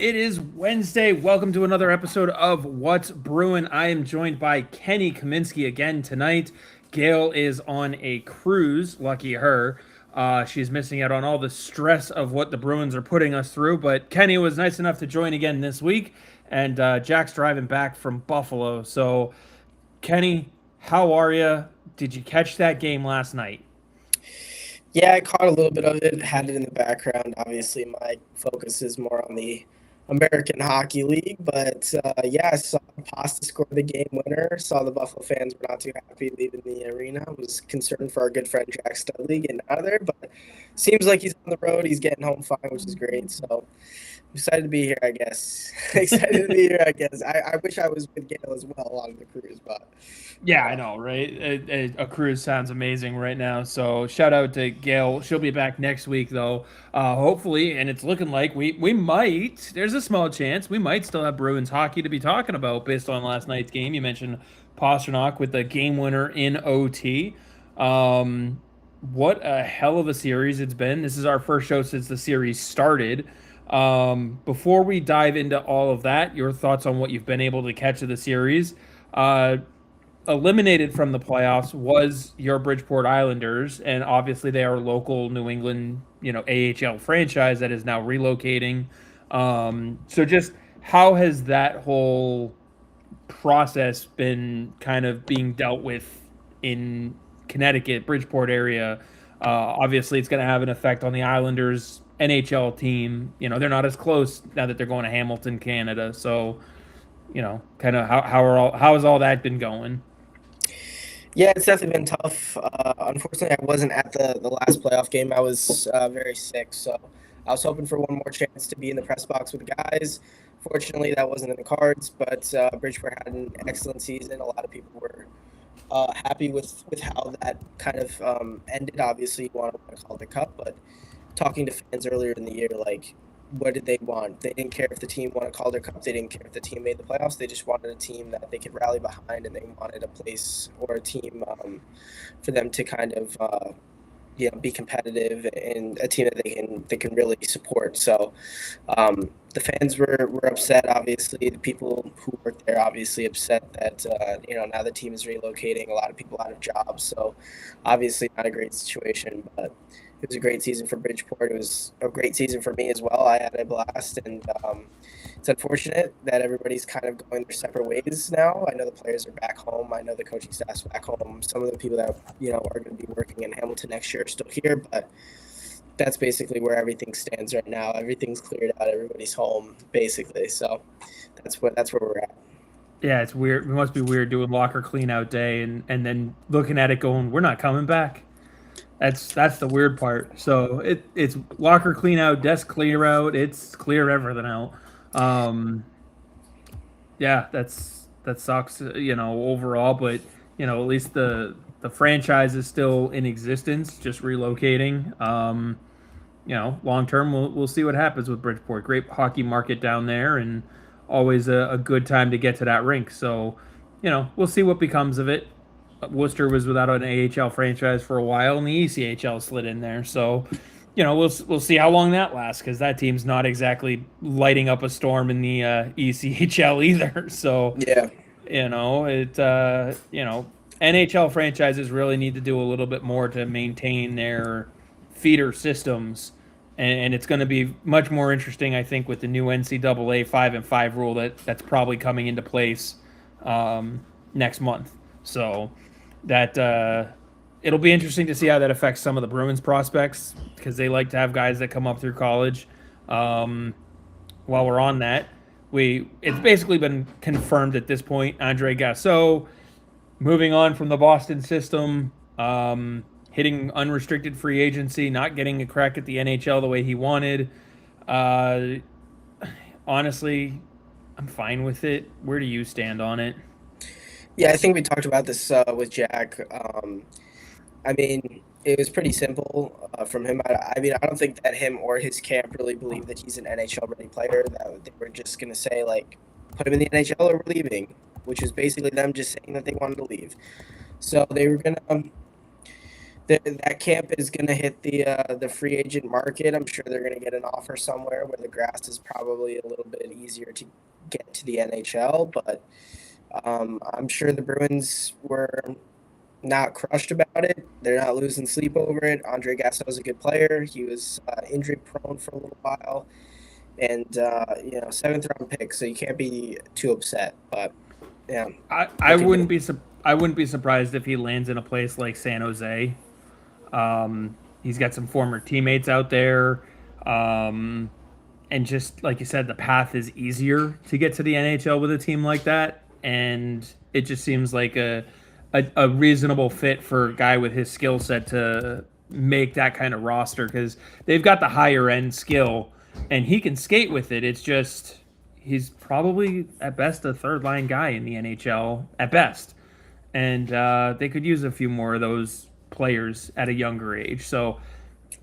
It is Wednesday. Welcome to another episode of What's Bruin. I am joined by Kenny Kaminsky again tonight. Gail is on a cruise. Lucky her. She's missing out on all the stress of what the Bruins are putting us through. But Kenny was nice enough to join again this week, and Jack's driving back from Buffalo. So, Kenny, how are you? Did you catch that game last night? Yeah, I caught a little bit of it, had it in the background. Obviously, my focus is more on the American Hockey League, but yeah, I saw Pasta score the game winner. Saw the Buffalo fans were not too happy leaving the arena. Was concerned for our good friend Jack Studley getting out of there, but seems like he's on the road. He's getting home fine, which is great. So excited to be here, I guess. Excited to be here, I guess. I wish I was with Gail as well on the cruise, but Yeah, I know, right? A cruise sounds amazing right now. So shout out to Gail. She'll be back next week, though. Hopefully, and it's looking like we might. There's a small chance we might still have Bruins hockey to be talking about based on last night's game. You mentioned Pasternak with the game winner in OT. Um, what a hell of a series it's been. This is our first show since the series started. Before we dive into all of that, your thoughts on what you've been able to catch of the series. Uh, Eliminated from the playoffs was your Bridgeport Islanders, and obviously they are local New England, AHL franchise that is now relocating. So just how has that whole process been kind of being dealt with in Connecticut, Bridgeport area? Obviously, it's going to have an effect on the Islanders NHL team. They're not as close now that they're going to Hamilton, Canada. So, kind of how has all that been going? yeah, it's definitely been tough. Unfortunately, I wasn't at the last playoff game. I was very sick, so I was hoping for one more chance to be in the press box with the guys. Fortunately, that wasn't in the cards, but Bridgeport had an excellent season. A lot of people were happy with how that kind of ended. Obviously, you want to call it the cup, but talking to fans earlier in the year, like, what did they want? They didn't care if the team won a Calder Cup. They didn't care if the team made the playoffs. They just wanted a team that they could rally behind, and they wanted a place or a team for them to kind of be competitive, and a team that they can really support. So the fans were upset. Obviously, the people who worked there obviously upset that now the team is relocating. A lot of people out of jobs. So obviously not a great situation, but it was a great season for Bridgeport. It was a great season for me as well. I had a blast, and it's unfortunate that everybody's kind of going their separate ways now. I know the players are back home. I know the coaching staff's back home. Some of the people that are going to be working in Hamilton next year are still here, but that's basically where everything stands right now. Everything's cleared out. Everybody's home, basically. So that's where we're at. Yeah, it's weird. It must be weird doing locker clean out day and then looking at it going, we're not coming back. That's the weird part. So it's locker clean out, desk clear out, it's clear everything out. Um, yeah, that sucks, overall, but at least the franchise is still in existence, just relocating. Long term we'll see what happens with Bridgeport. Great hockey market down there and always a good time to get to that rink. So, we'll see what becomes of it. Worcester was without an AHL franchise for a while, and the ECHL slid in there. So, we'll see how long that lasts because that team's not exactly lighting up a storm in the ECHL either. So, Yeah. NHL franchises really need to do a little bit more to maintain their feeder systems, and it's going to be much more interesting, I think, with the new NCAA 5-and-5 rule that's probably coming into place next month. So that it'll be interesting to see how that affects some of the Bruins prospects because they like to have guys that come up through college. While we're on that, it's basically been confirmed at this point. Andre Gasso moving on from the Boston system, hitting unrestricted free agency, not getting a crack at the NHL the way he wanted. Uh, Honestly, I'm fine with it. Where do you stand on it? Yeah, I think we talked about this with Jack. I mean, it was pretty simple from him. I mean, I don't think that him or his camp really believe that he's an NHL ready player. That they were just going to say, like, put him in the NHL or we're leaving, which is basically them just saying that they wanted to leave. So they were going to that camp is going to hit the free agent market. I'm sure they're going to get an offer somewhere where the grass is probably a little bit easier to get to the NHL. But I'm sure the Bruins were not crushed about it. They're not losing sleep over it. Andre Gaston was a good player. He was injury prone for a little while, and seventh round pick, so you can't be too upset. But yeah, I looking wouldn't good. be I wouldn't be surprised if he lands in a place like San Jose. He's got some former teammates out there. Um, and just like you said, the path is easier to get to the NHL with a team like that, and it just seems like a reasonable fit for a guy with his skill set to make that kind of roster because they've got the higher end skill, and he can skate with it. It's just he's probably at best a third line guy in the NHL at best, and they could use a few more of those players at a younger age. So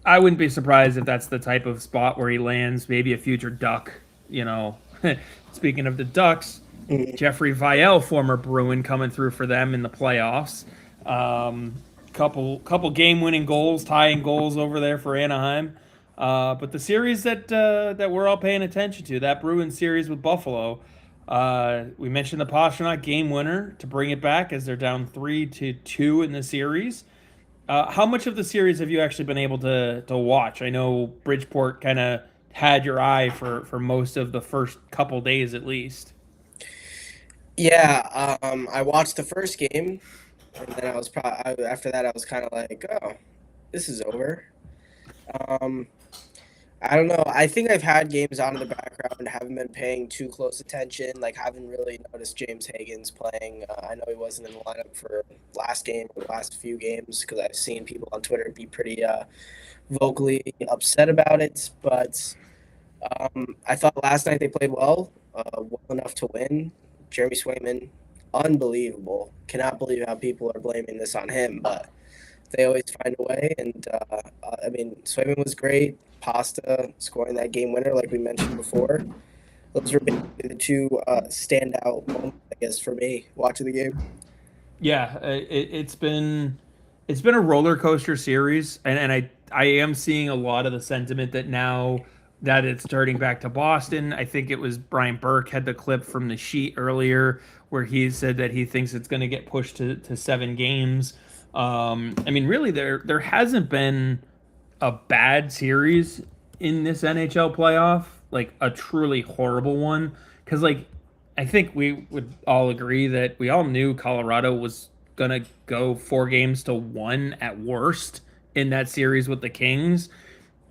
I wouldn't be surprised if that's the type of spot where he lands, maybe a future Duck. You know, speaking of the Ducks, Mhm. Jeffrey Vial, former Bruin, coming through for them in the playoffs. Um, couple game winning goals, tying goals over there for Anaheim. But the series that we're all paying attention to, that Bruin series with Buffalo, we mentioned the Pastrnak game winner to bring it back as they're down 3-2 in the series. How much of the series have you actually been able to watch? I know Bridgeport kind of had your eye for most of the first couple days at least. Yeah, I watched the first game, and then I was probably after that I was kind of like, oh, this is over. Um, I don't know. I think I've had games on in the background, haven't been paying too close attention. Like, haven't really noticed James Hagan's playing. I know he wasn't in the lineup for last game or the last few games because I've seen people on Twitter be pretty vocally upset about it. But I thought last night they played well enough to win. Jeremy Swayman, unbelievable. Cannot believe how people are blaming this on him, but they always find a way. And I mean, Swayman was great. Pasta scoring that game winner, like we mentioned before. Those were basically the two standout moments, I guess, for me watching the game. Yeah, it's been a roller coaster series, and I am seeing a lot of the sentiment that now that it's turning back to Boston. I think it was Brian Burke had the clip from the sheet earlier where he said that he thinks it's going to get pushed to 7 games. I mean, really, there hasn't been a bad series in this NHL playoff, like a truly horrible one. Because, like, I think we would all agree that we all knew Colorado was going to go 4 games to 1 at worst in that series with the Kings.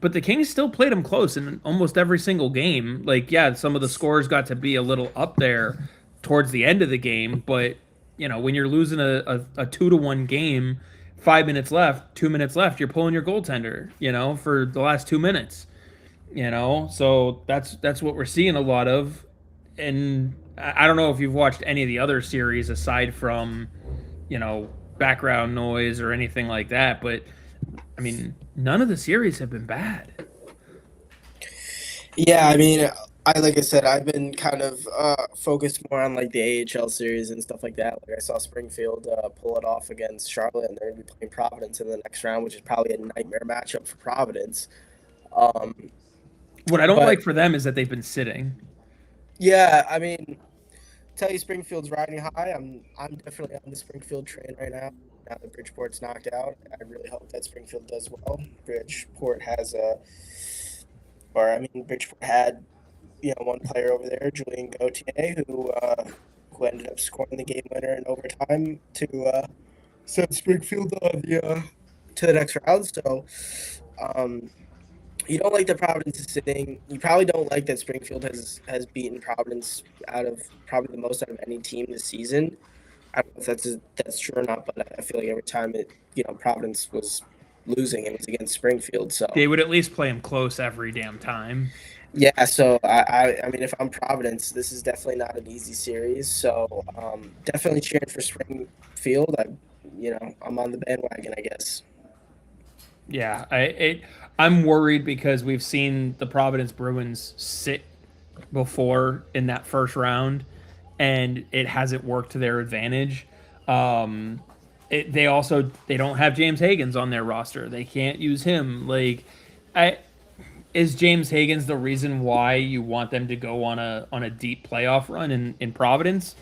But the Kings still played them close in almost every single game. Like, yeah, some of the scores got to be a little up there towards the end of the game, but when you're losing a 2-1 game, 5 minutes left, 2 minutes left, you're pulling your goaltender, for the last 2 minutes. So that's what we're seeing a lot of. And I don't know if you've watched any of the other series aside from, background noise or anything like that, but I mean, none of the series have been bad. Yeah, I mean, I like I said, I've been kind of focused more on like the AHL series and stuff like that. Like I saw Springfield pull it off against Charlotte, and they're gonna be playing Providence in the next round, which is probably a nightmare matchup for Providence. Um, What I don't but like for them is that they've been sitting. yeah, I mean, tell you Springfield's riding high. I'm definitely on the Springfield train right now. Now that Bridgeport's knocked out, I really hope that Springfield does well. Bridgeport has Bridgeport had one player over there, Julian Gauthier, who ended up scoring the game winner in overtime to send Springfield to the next round. So um, you don't like that Providence is sitting. You probably don't like that Springfield has beaten Providence out of probably the most out of any team this season. I don't know if that's true or not, but I feel like every time Providence was losing, it was against Springfield. So They would at least play them close every damn time. yeah, so I mean, if I'm Providence, this is definitely not an easy series. So definitely cheering for Springfield. I'm on the bandwagon, I guess. Yeah, I'm worried because we've seen the Providence Bruins sit before in that first round, and it hasn't worked to their advantage. Um, They don't have James Higgins on their roster. They can't use him. I is James Higgins the reason why you want them to go on a deep playoff run in Providence?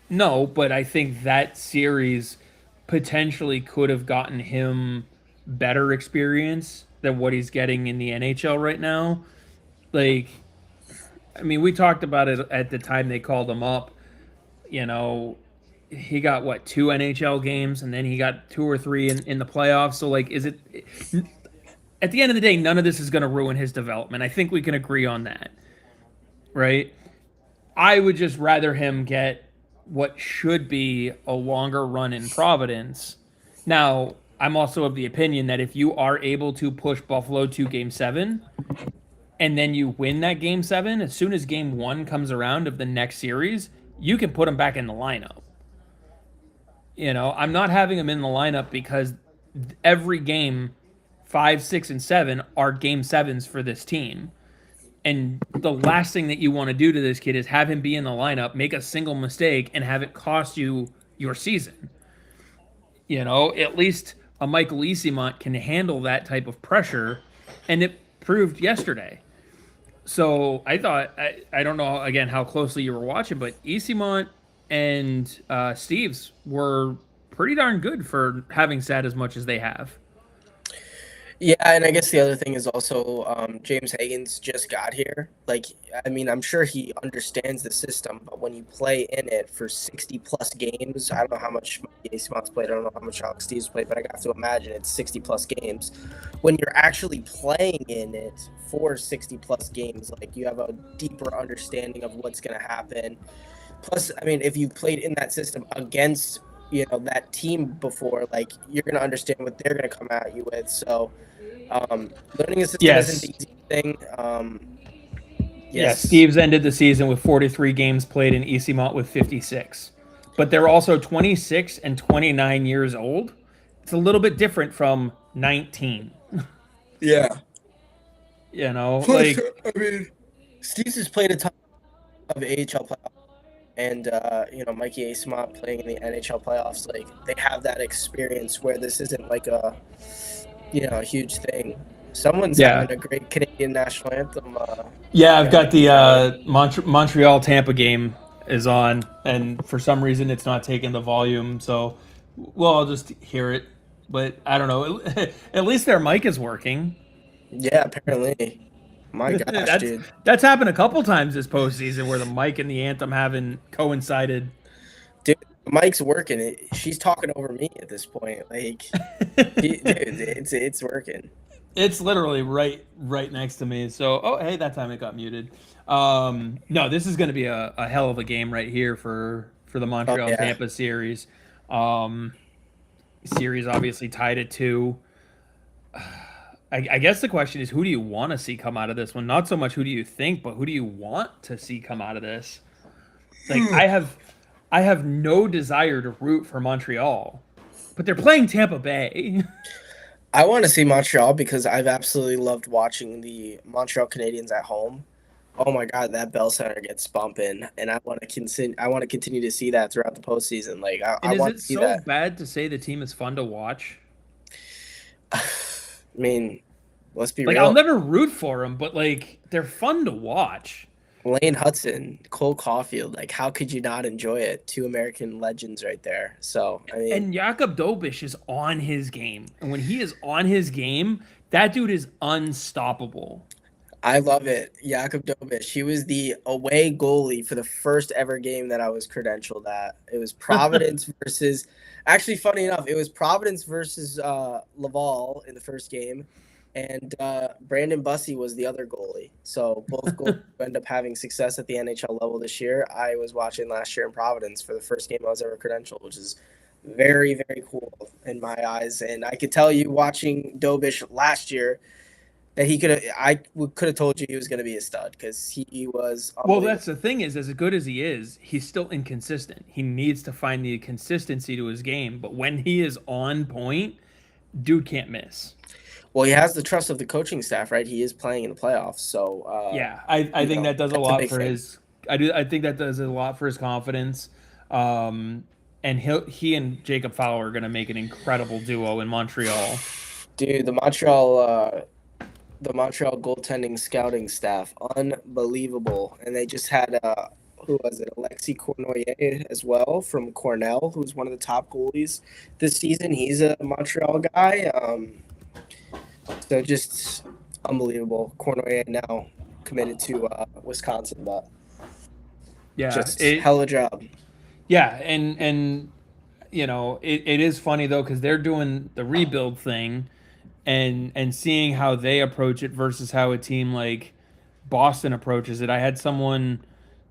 No, but I think that series potentially could have gotten him better experience than what he's getting in the NHL right now. Like, I mean, we talked about it at the time they called him up. You know, he got what, two NHL games, and then he got two or three in the playoffs. So, like, is it at the end of the day, none of this is going to ruin his development. I think we can agree on that, right? I would just rather him get what should be a longer run in Providence. Now, I'm also of the opinion that if you are able to push Buffalo to game seven and then you win that game seven, as soon as game one comes around of the next series, you can put him back in the lineup. I'm not having him in the lineup because every game, five, six, and seven, are game sevens for this team. And the last thing that you want to do to this kid is have him be in the lineup, make a single mistake, and have it cost you your season. At least a Michael Easimont can handle that type of pressure, and it proved yesterday. So I thought, I don't know, again, how closely you were watching, but Easimont and Steves were pretty darn good for having sat as much as they have. Yeah, and I guess the other thing is also James Higgins just got here. Like, I mean, I'm sure he understands the system, but when you play in it for 60 plus games, I don't know how much Smots played, I don't know how much Alex Steves played, but I have to imagine it's 60 plus games. When you're actually playing in it for 60 plus games, like, you have a deeper understanding of what's going to happen. Plus, I mean, if you've played in that system against that team before, like, you're going to understand what they're going to come at you with. So learning a system isn't the easy thing. Yes, Steves ended the season with 43 games played and Easimont with 56. But they're also 26 and 29 years old. It's a little bit different from 19. Yeah. Like, I mean, Steves has played a ton of AHL playoffs. And, Mikey Easimont playing in the NHL playoffs, like, they have that experience where this isn't like a huge thing. Someone's having a great Canadian national anthem. I've got the Montreal Tampa game is on, and for some reason it's not taking the volume, so I'll just hear it. But I don't know. At least their mic is working. Yeah, apparently. My gosh, dude. That's happened a couple times this postseason where the mic and the anthem haven't coincided. Dude, the mic's working. She's talking over me at this point. Like, dude, it's working. It's literally right next to me. So, hey, that time it got muted. No, this is going to be a hell of a game right here for the Montreal Tampa series. Series obviously tied at 2. I guess the question is, who do you want to see come out of this one? Not so much who do you think, but who do you want to see come out of this? Like, I have no desire to root for Montreal, but they're playing Tampa Bay. I want to see Montreal because I've absolutely loved watching the Montreal Canadiens at home. Oh my God, that Bell Center gets bumping, and I want to continue to see that throughout the postseason. Like, I want to see that. Is it so bad to say the team is fun to watch? I mean, let's be real. I'll never root for them, but like, they're fun to watch. Lane Hudson, Cole Caulfield, like, how could you not enjoy it? 2 American legends right there. So, I mean, and Jakub Dobeš is on his game, and when he is on his game, that dude is unstoppable. I love it. Jakub Dobeš. He was the away goalie for the first ever game that I was credentialed at. It was Providence versus. Actually, funny enough, it was Providence versus Laval in the first game, and Brandon Bussey was the other goalie. So both goalies end up having success at the NHL level this year. I was watching last year in Providence for the first game I was ever credentialed, which is very, very cool in my eyes. And I could tell you, watching Dobeš last year, that I could have told you he was going to be a stud because he was. Well, that's the thing is, as good as he is, he's still inconsistent. He needs to find the consistency to his game. But when he is on point, dude can't miss. Well, he has the trust of the coaching staff, right? He is playing in the playoffs, so I think that does a lot for his. I think that does a lot for his confidence. and he and Jacob Fowler are going to make an incredible duo in Montreal. Dude, the Montreal goaltending scouting staff, unbelievable. And they just had who was it? Alexis Cournoyer as well from Cornell, who's one of the top goalies this season. He's a Montreal guy. So just unbelievable. Cournoyer now committed to Wisconsin, but Yeah, just hell of a job. yeah, and it is funny though because they're doing the rebuild thing, and seeing how they approach it versus how a team like Boston approaches it. I had someone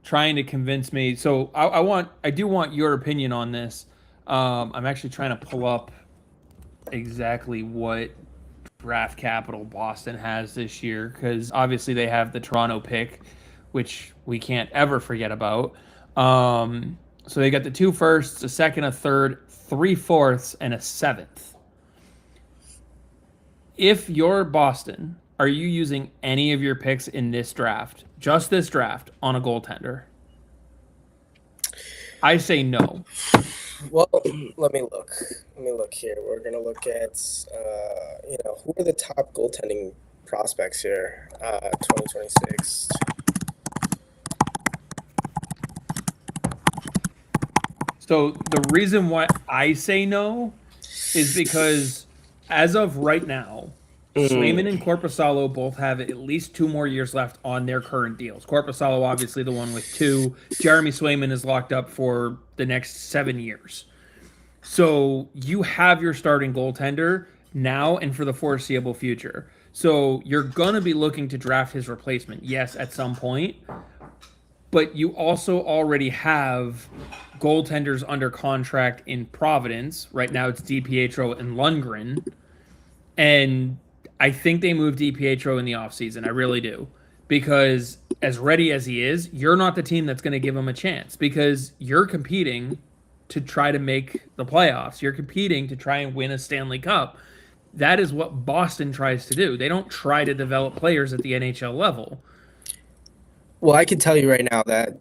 trying to convince me. So I do want your opinion on this. I'm actually trying to pull up exactly what draft capital Boston has this year because obviously they have the Toronto pick, which we can't ever forget about. So they got the 2 firsts, a second, a third, 3 fourths, and a seventh. If you're Boston, are you using any of your picks in this draft, just this draft, on a goaltender? I say no. Well, let me look. Let me look here. We're gonna look at, who are the top goaltending prospects here? 2026. So the reason why I say no is because as of right now, Swayman and Corpusalo both have at least 2 more years left on their current deals. Corpusalo, obviously, the one with 2. Jeremy Swayman is locked up for the next 7 years. So you have your starting goaltender now and for the foreseeable future. So you're going to be looking to draft his replacement, yes, at some point. But you also already have goaltenders under contract in Providence. Right now it's DiPietro and Lundgren. And I think they moved DiPietro in the offseason. I really do. Because as ready as he is, you're not the team that's going to give him a chance because you're competing to try to make the playoffs. You're competing to try and win a Stanley Cup. That is what Boston tries to do. They don't try to develop players at the NHL level. Well, I can tell you right now that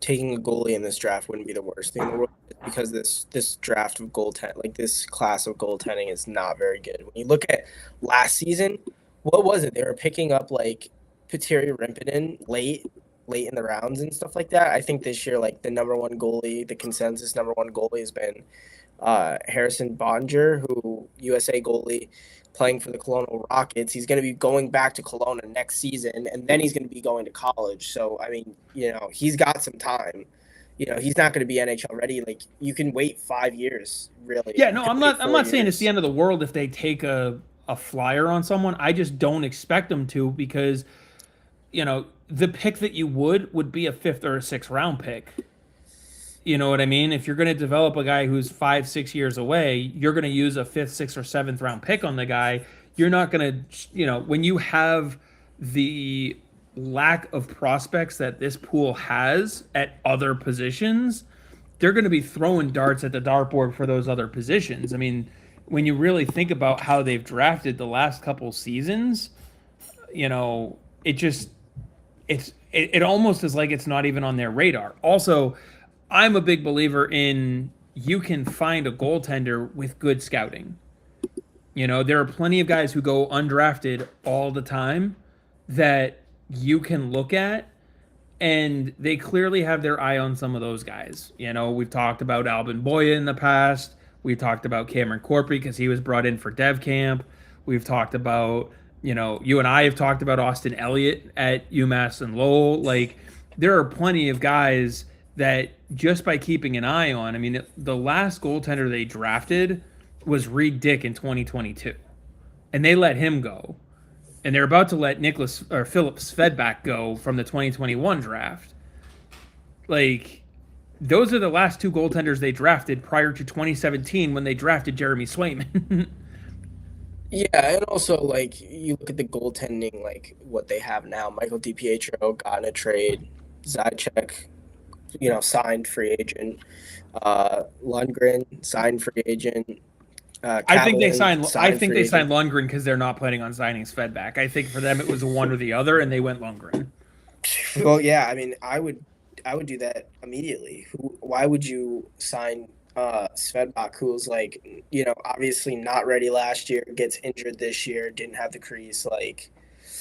taking a goalie in this draft wouldn't be the worst thing in the world because this draft of goaltend, like this class of goaltending, is not very good. When you look at last season, what was it? They were picking up like Petteri Rimpinen late in the rounds and stuff like that. I think this year, like the number one goalie, the consensus number one goalie has been Harrison Bonger, who USA goalie playing for the Kelowna Rockets. He's going to be going back to Kelowna next season, and then he's going to be going to college. So, I mean, he's got some time. He's not going to be NHL ready. Like, you can wait 5 years, really. Yeah, no, I'm not saying it's the end of the world if they take a flyer on someone. I just don't expect them to because, the pick that you would be a 5th or a 6th round pick. You know what I mean? If you're going to develop a guy who's 5-6 years away, you're going to use a 5th, 6th, or 7th round pick on the guy. You're not going to, when you have the lack of prospects that this pool has at other positions, they're going to be throwing darts at the dartboard for those other positions. I mean, when you really think about how they've drafted the last couple seasons, it just it almost is like it's not even on their radar. Also, I'm a big believer in you can find a goaltender with good scouting. There are plenty of guys who go undrafted all the time that you can look at, and they clearly have their eye on some of those guys. We've talked about Albin Boya in the past. We've talked about Cameron Corpy because he was brought in for Dev Camp. We've talked about, you and I have talked about Austin Elliott at UMass and Lowell. Like, there are plenty of guys that just by keeping an eye on, I mean, the last goaltender they drafted was Reed Dick in 2022, and they let him go, and they're about to let Philip Svedback go from the 2021 draft. Like, those are the last 2 goaltenders they drafted prior to 2017 when they drafted Jeremy Swayman. Yeah, and also, like, you look at the goaltending, like, what they have now. Michael DiPietro got in a trade. Zajac, signed free agent. Lundgren signed free agent. I think they signed Lundgren because they're not planning on signing Svedback. I think for them it was one or the other, and they went Lundgren. Well, yeah, I mean, I would do that immediately. Why would you sign Svedbach, who was like, obviously not ready last year, gets injured this year, didn't have the crease. Like,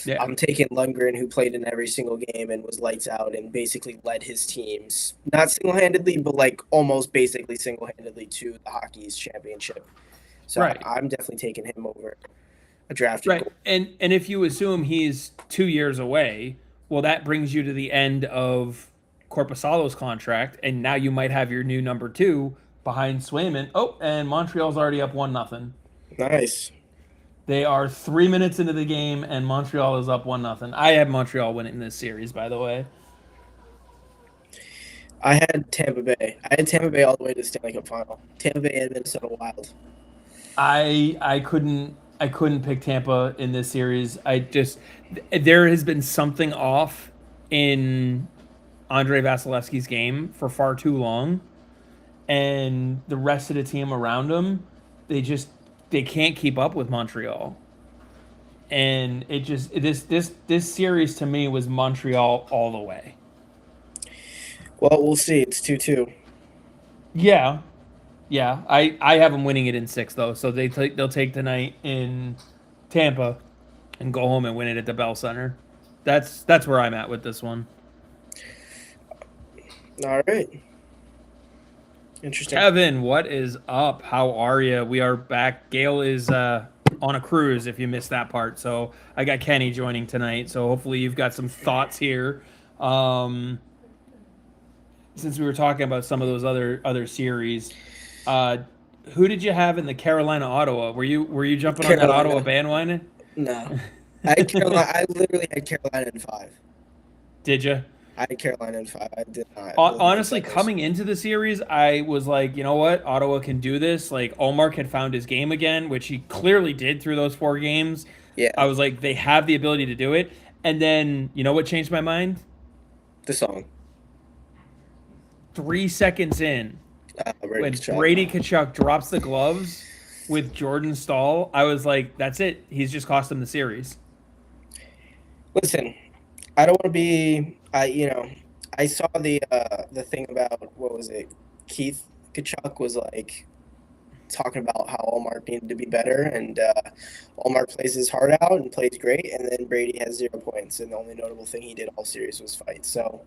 Yeah. I'm taking Lundgren, who played in every single game and was lights out and basically led his teams, not single handedly, but like almost basically single handedly to the hockey's championship. So Right. I'm definitely taking him over a drafted Right. goal. And if you assume he's 2 years away, well, that brings you to the end of Corpusalo's contract, and now you might have your new number two behind Swayman. Oh, and Montreal's already up 1-0. Nice. They are 3 minutes into the game, and Montreal is up 1-0. I had Montreal winning this series, by the way. I had Tampa Bay. I had Tampa Bay all the way to the Stanley Cup final. Tampa Bay and Minnesota Wild. I couldn't pick Tampa in this series. There has been something off in Andre Vasilevsky's game for far too long, and the rest of the team around him, they can't keep up with Montreal. And it just this series to me was Montreal all the way. Well, we'll see. It's 2-2. Yeah, yeah. I have them winning it in six though, so they'll take tonight in Tampa and go home and win it at the Bell Center. That's where I'm at with this one. All right. Interesting. Kevin, what is up? How are you? We are back. Gail is on a cruise if you missed that part. So I got Kenny joining tonight. So hopefully you've got some thoughts here. Since we were talking about some of those other series, who did you have in the Carolina Ottawa? Were you jumping on that Ottawa bandwagon? No. I had Carolina. I literally had Carolina in 5. Did you? I had Carolina in 5. I did not. Honestly, coming into the series, I was like, you know what? Ottawa can do this. Like, Olmark had found his game again, which he clearly did through those 4 games. Yeah. I was like, they have the ability to do it. And then, you know what changed my mind? The song. 3 seconds in, when Tkachuk. Brady Tkachuk drops the gloves with Jordan Stahl, I was like, that's it. He's just cost him the series. Listen, I don't want to be. I saw the thing about what was it? Keith Tkachuk was like talking about how Allmark needed to be better, and Allmark plays his heart out and plays great, and then Brady has 0 points, and the only notable thing he did all series was fight. So,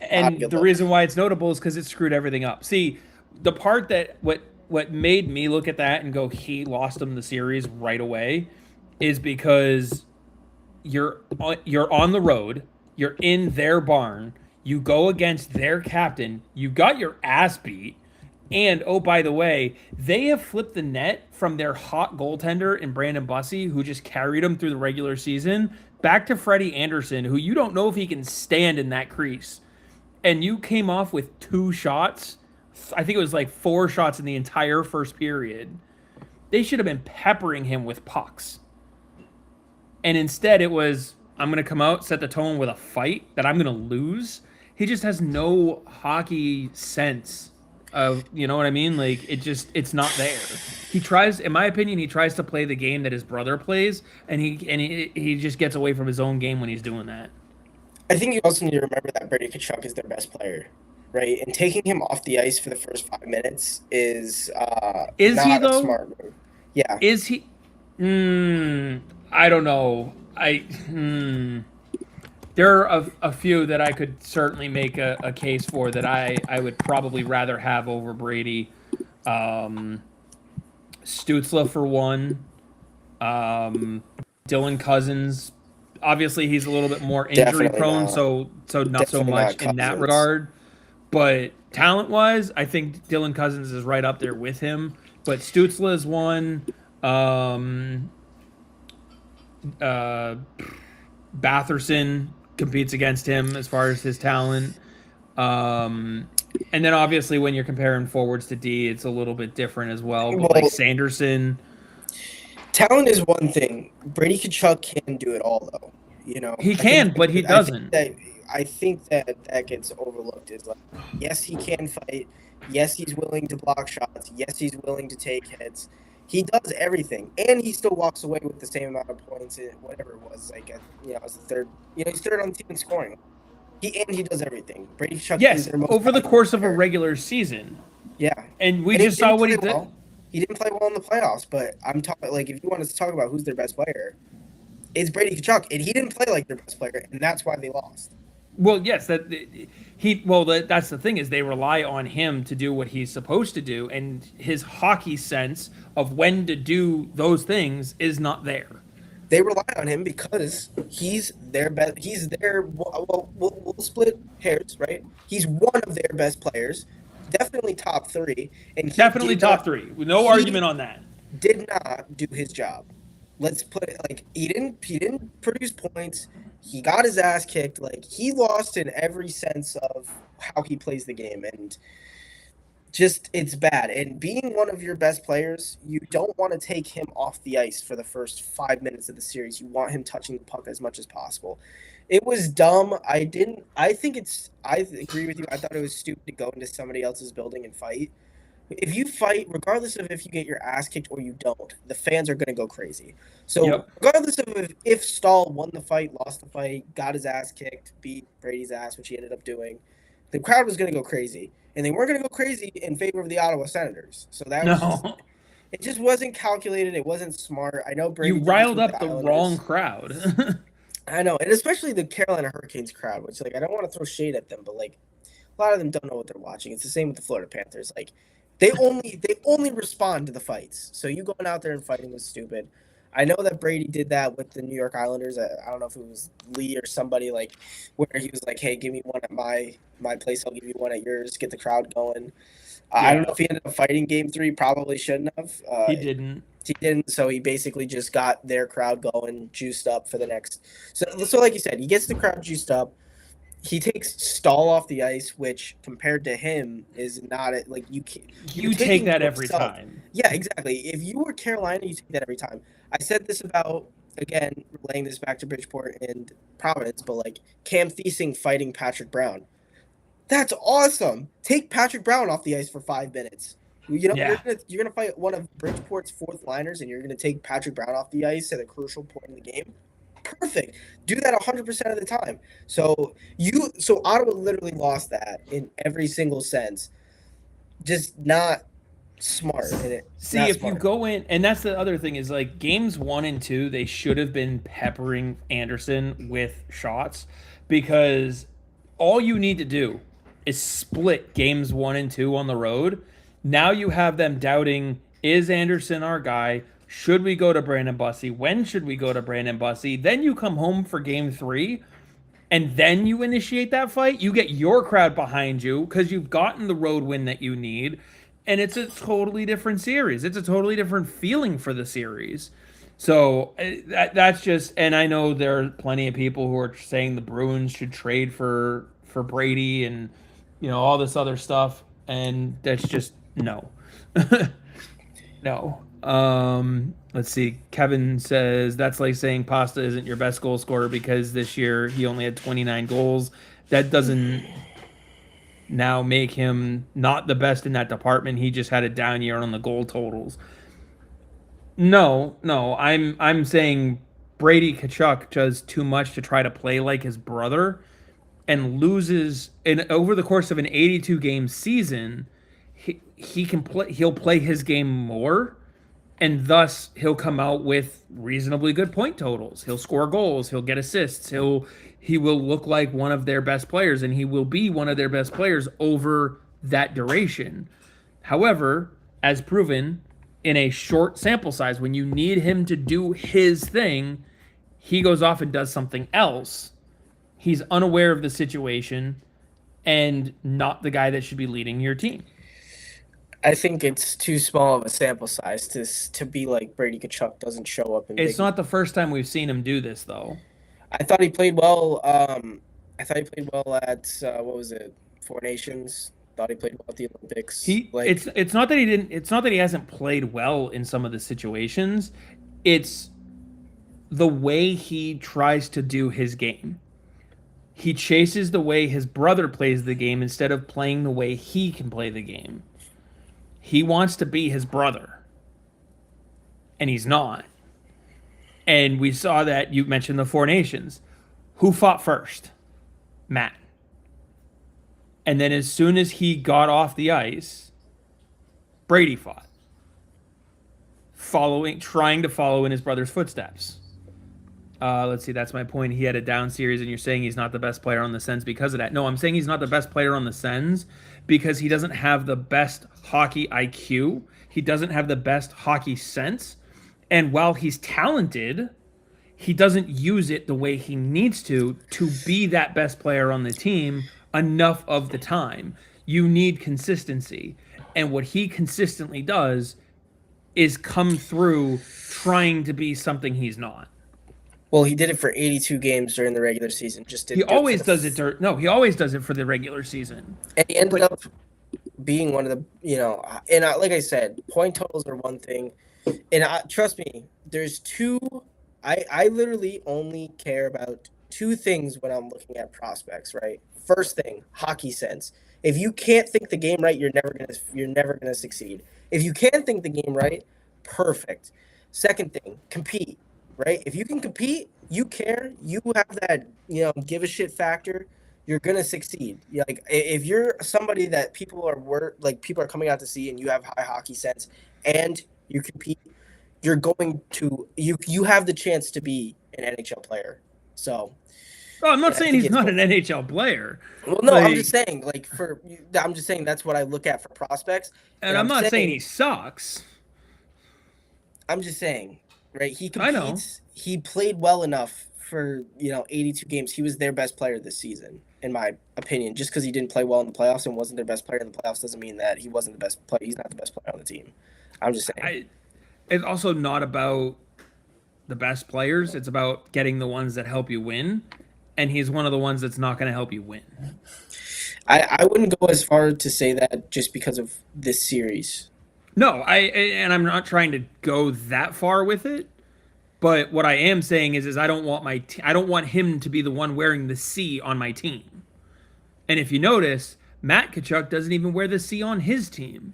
And the reason why it's notable is because it screwed everything up. See, the part that what made me look at that and go, he lost him the series right away, is because you're on the road, you're in their barn, you go against their captain, you got your ass beat, and oh, by the way, they have flipped the net from their hot goaltender in Brandon Bussey, who just carried them through the regular season, back to Freddie Anderson, who you don't know if he can stand in that crease. And you came off with 2 shots. I think it was like 4 shots in the entire first period. They should have been peppering him with pucks. And instead it was, I'm going to come out, set the tone with a fight that I'm going to lose. He just has no hockey sense of, you know what I mean? Like, it's not there. He tries, in my opinion, he tries to play the game that his brother plays, and he just gets away from his own game when he's doing that. I think you also need to remember that Brady Tkachuk is their best player, right? And taking him off the ice for the first 5 minutes is not he though? a smart move. Yeah. Is he? I don't know. There are a few that I could certainly make a case for that I would probably rather have over Brady. Stützle for one. Dylan Cousins. Obviously, he's a little bit more injury prone, so not so much in that regard. But talent-wise, I think Dylan Cousins is right up there with him. But Stützle is one. Batherson competes against him as far as his talent. And then obviously when you're comparing forwards to D, it's a little bit different as well. But like Sanderson. Talent is one thing. Brady Tkachuk can do it all, though. He can, but he doesn't. I think that gets overlooked. Is like, yes, he can fight. Yes, he's willing to block shots. Yes, he's willing to take hits. He does everything, and he still walks away with the same amount of points. Whatever it was, like as the third. He's third on the team in scoring. He does everything. Brady Tkachuk. Yes, over the course of a regular season. Yeah, And we and he just saw didn't what he play did. well. He didn't play well in the playoffs. But I'm talking like if you want us to talk about who's their best player, it's Brady Kachuk, and he didn't play like their best player, and that's why they lost. Well, yes, that's the thing is they rely on him to do what he's supposed to do, and his hockey sense of when to do those things is not there. They rely on him because he's their best. He's their we'll split hairs, right? He's one of their best players, definitely top three, and Definitely top three. No he argument on that. did not do his job. Let's put it like he didn't produce points. He got his ass kicked. Like he lost in every sense of how he plays the game, and just it's bad. And being one of your best players, you don't want to take him off the ice for the first 5 minutes of the series. You want him touching the puck as much as possible. It was dumb. I didn't. I think it's. I agree with you. I thought it was stupid to go into somebody else's building and fight. If you fight, regardless of if you get your ass kicked or you don't, the fans are going to go crazy. So, Yep. regardless of if Stahl won the fight, lost the fight, got his ass kicked, beat Brady's ass, which he ended up doing, the crowd was going to go crazy. And they weren't going to go crazy in favor of the Ottawa Senators. So, that was just, No. it just wasn't calculated. It wasn't smart. I know You Brady did this riled with up the the wrong Islanders. crowd. I know. And especially the Carolina Hurricanes crowd, which, like, I don't want to throw shade at them, but, like, a lot of them don't know what they're watching. It's the same with the Florida Panthers. Like, they only respond to the fights. So you going out there and fighting was stupid. I know that Brady did that with the New York Islanders. I don't know if it was Lee or somebody like where he was like, "Hey, give me one at my place. I'll give you one at yours. Get the crowd going." I don't Yeah, know if he ended up fighting Game 3. Probably shouldn't have. he didn't. He didn't. So he basically just got their crowd going, juiced up for the next. So like you said, he gets the crowd juiced up. He takes Stahl off the ice, which compared to him is not it. Like you're You take taking that every yourself. time. Yeah, exactly. If you were Carolina, you take that every time. I said this about again relaying this back to Bridgeport and Providence, but like Cam Thiesing fighting Patrick Brown. That's awesome. Take Patrick Brown off the ice for 5 minutes. You know Yeah. you're gonna fight one of Bridgeport's fourth liners, and you're gonna take Patrick Brown off the ice at a crucial point in the game. Perfect. Do that 100% of the time. So Ottawa literally lost that in every single sense. Just not smart in it. See, Not if you smart. go in, and that's the other thing is like games 1 and 2, they should have been peppering Anderson with shots because all you need to do is split games 1 and 2 on the road. Now you have them doubting, is Anderson our guy? Should we go to Brandon Bussey? When should we go to Brandon Bussey? Then you come home for game 3 and then you initiate that fight, you get your crowd behind you because you've gotten the road win that you need, and it's a totally different series. It's a totally different feeling for the series. So that's just, and I know there are plenty of people who are saying the Bruins should trade for Brady and all this other stuff, and that's just no. No. Let's see. Kevin says that's like saying Pasta isn't your best goal scorer because this year he only had 29 goals. That doesn't now make him not the best in that department. He just had a down year on the goal totals. No, no. I'm saying Brady Kachuk does too much to try to play like his brother and loses in over the course of an 82 game season. He can play. He'll play his game more, and thus he'll come out with reasonably good point totals. He'll score goals, he'll get assists, he will look like one of their best players, and he will be one of their best players over that duration. However, as proven in a short sample size, when you need him to do his thing, he goes off and does something else. He's unaware of the situation and not the guy that should be leading your team. I think it's too small of a sample size to be like Brady Kachuk doesn't show up in It's big. not the first time we've seen him do this, though. I thought he played well. I thought he played well at what was it, Four Nations. Thought he played well at the Olympics. He Like it's not that he didn't. It's not that he hasn't played well in some of the situations. It's the way he tries to do his game. He chases the way his brother plays the game instead of playing the way he can play the game. He wants to be his brother, and he's not. And we saw that you mentioned the Four Nations. Who fought first? Matt. And then as soon as he got off the ice, Brady fought, trying to follow in his brother's footsteps. Let's see, that's my point. He had a down series, and you're saying he's not the best player on the Sens because of that. No, I'm saying he's not the best player on the Sens because he doesn't have the best hockey IQ. He doesn't have the best hockey sense. And while he's talented, he doesn't use it the way he needs to be that best player on the team enough of the time. You need consistency. And what he consistently does is come through trying to be something he's not. Well, he did it for 82 games during the regular season. Just He didn't do it for always does it. He always does it for the regular season. and he ended But up being one of the, and like I said, point totals are one thing. And trust me, there's two. I literally only care about two things when I'm looking at prospects. Right. First thing, hockey sense. If you can't think the game right, you're never gonna succeed. If you can think the game right, perfect. Second thing, compete. Right. If you can compete, you care. You have that give a shit factor. You're gonna succeed. Like if you're somebody that people are coming out to see, and you have high hockey sense, and you compete, you're going to you have the chance to be an NHL player. So well, I'm not yeah, I saying think he's it's not an NHL player. well, no, I'm Like, just saying I'm just saying that's what I look at for prospects, and and I'm not saying he sucks. I'm just saying, right? He I know. competes. He played well enough for 82 games. He was their best player this season, in my opinion. Just because he didn't play well in the playoffs and wasn't their best player in the playoffs doesn't mean that he wasn't the best player. He's not the best player on the team. I'm just saying. It's also not about the best players. It's about getting the ones that help you win. And he's one of the ones that's not going to help you win. I wouldn't go as far to say that just because of this series. No, and I'm not trying to go that far with it. But what I am saying is I don't want I don't want him to be the one wearing the C on my team. And if you notice, Matt Kachuk doesn't even wear the C on his team.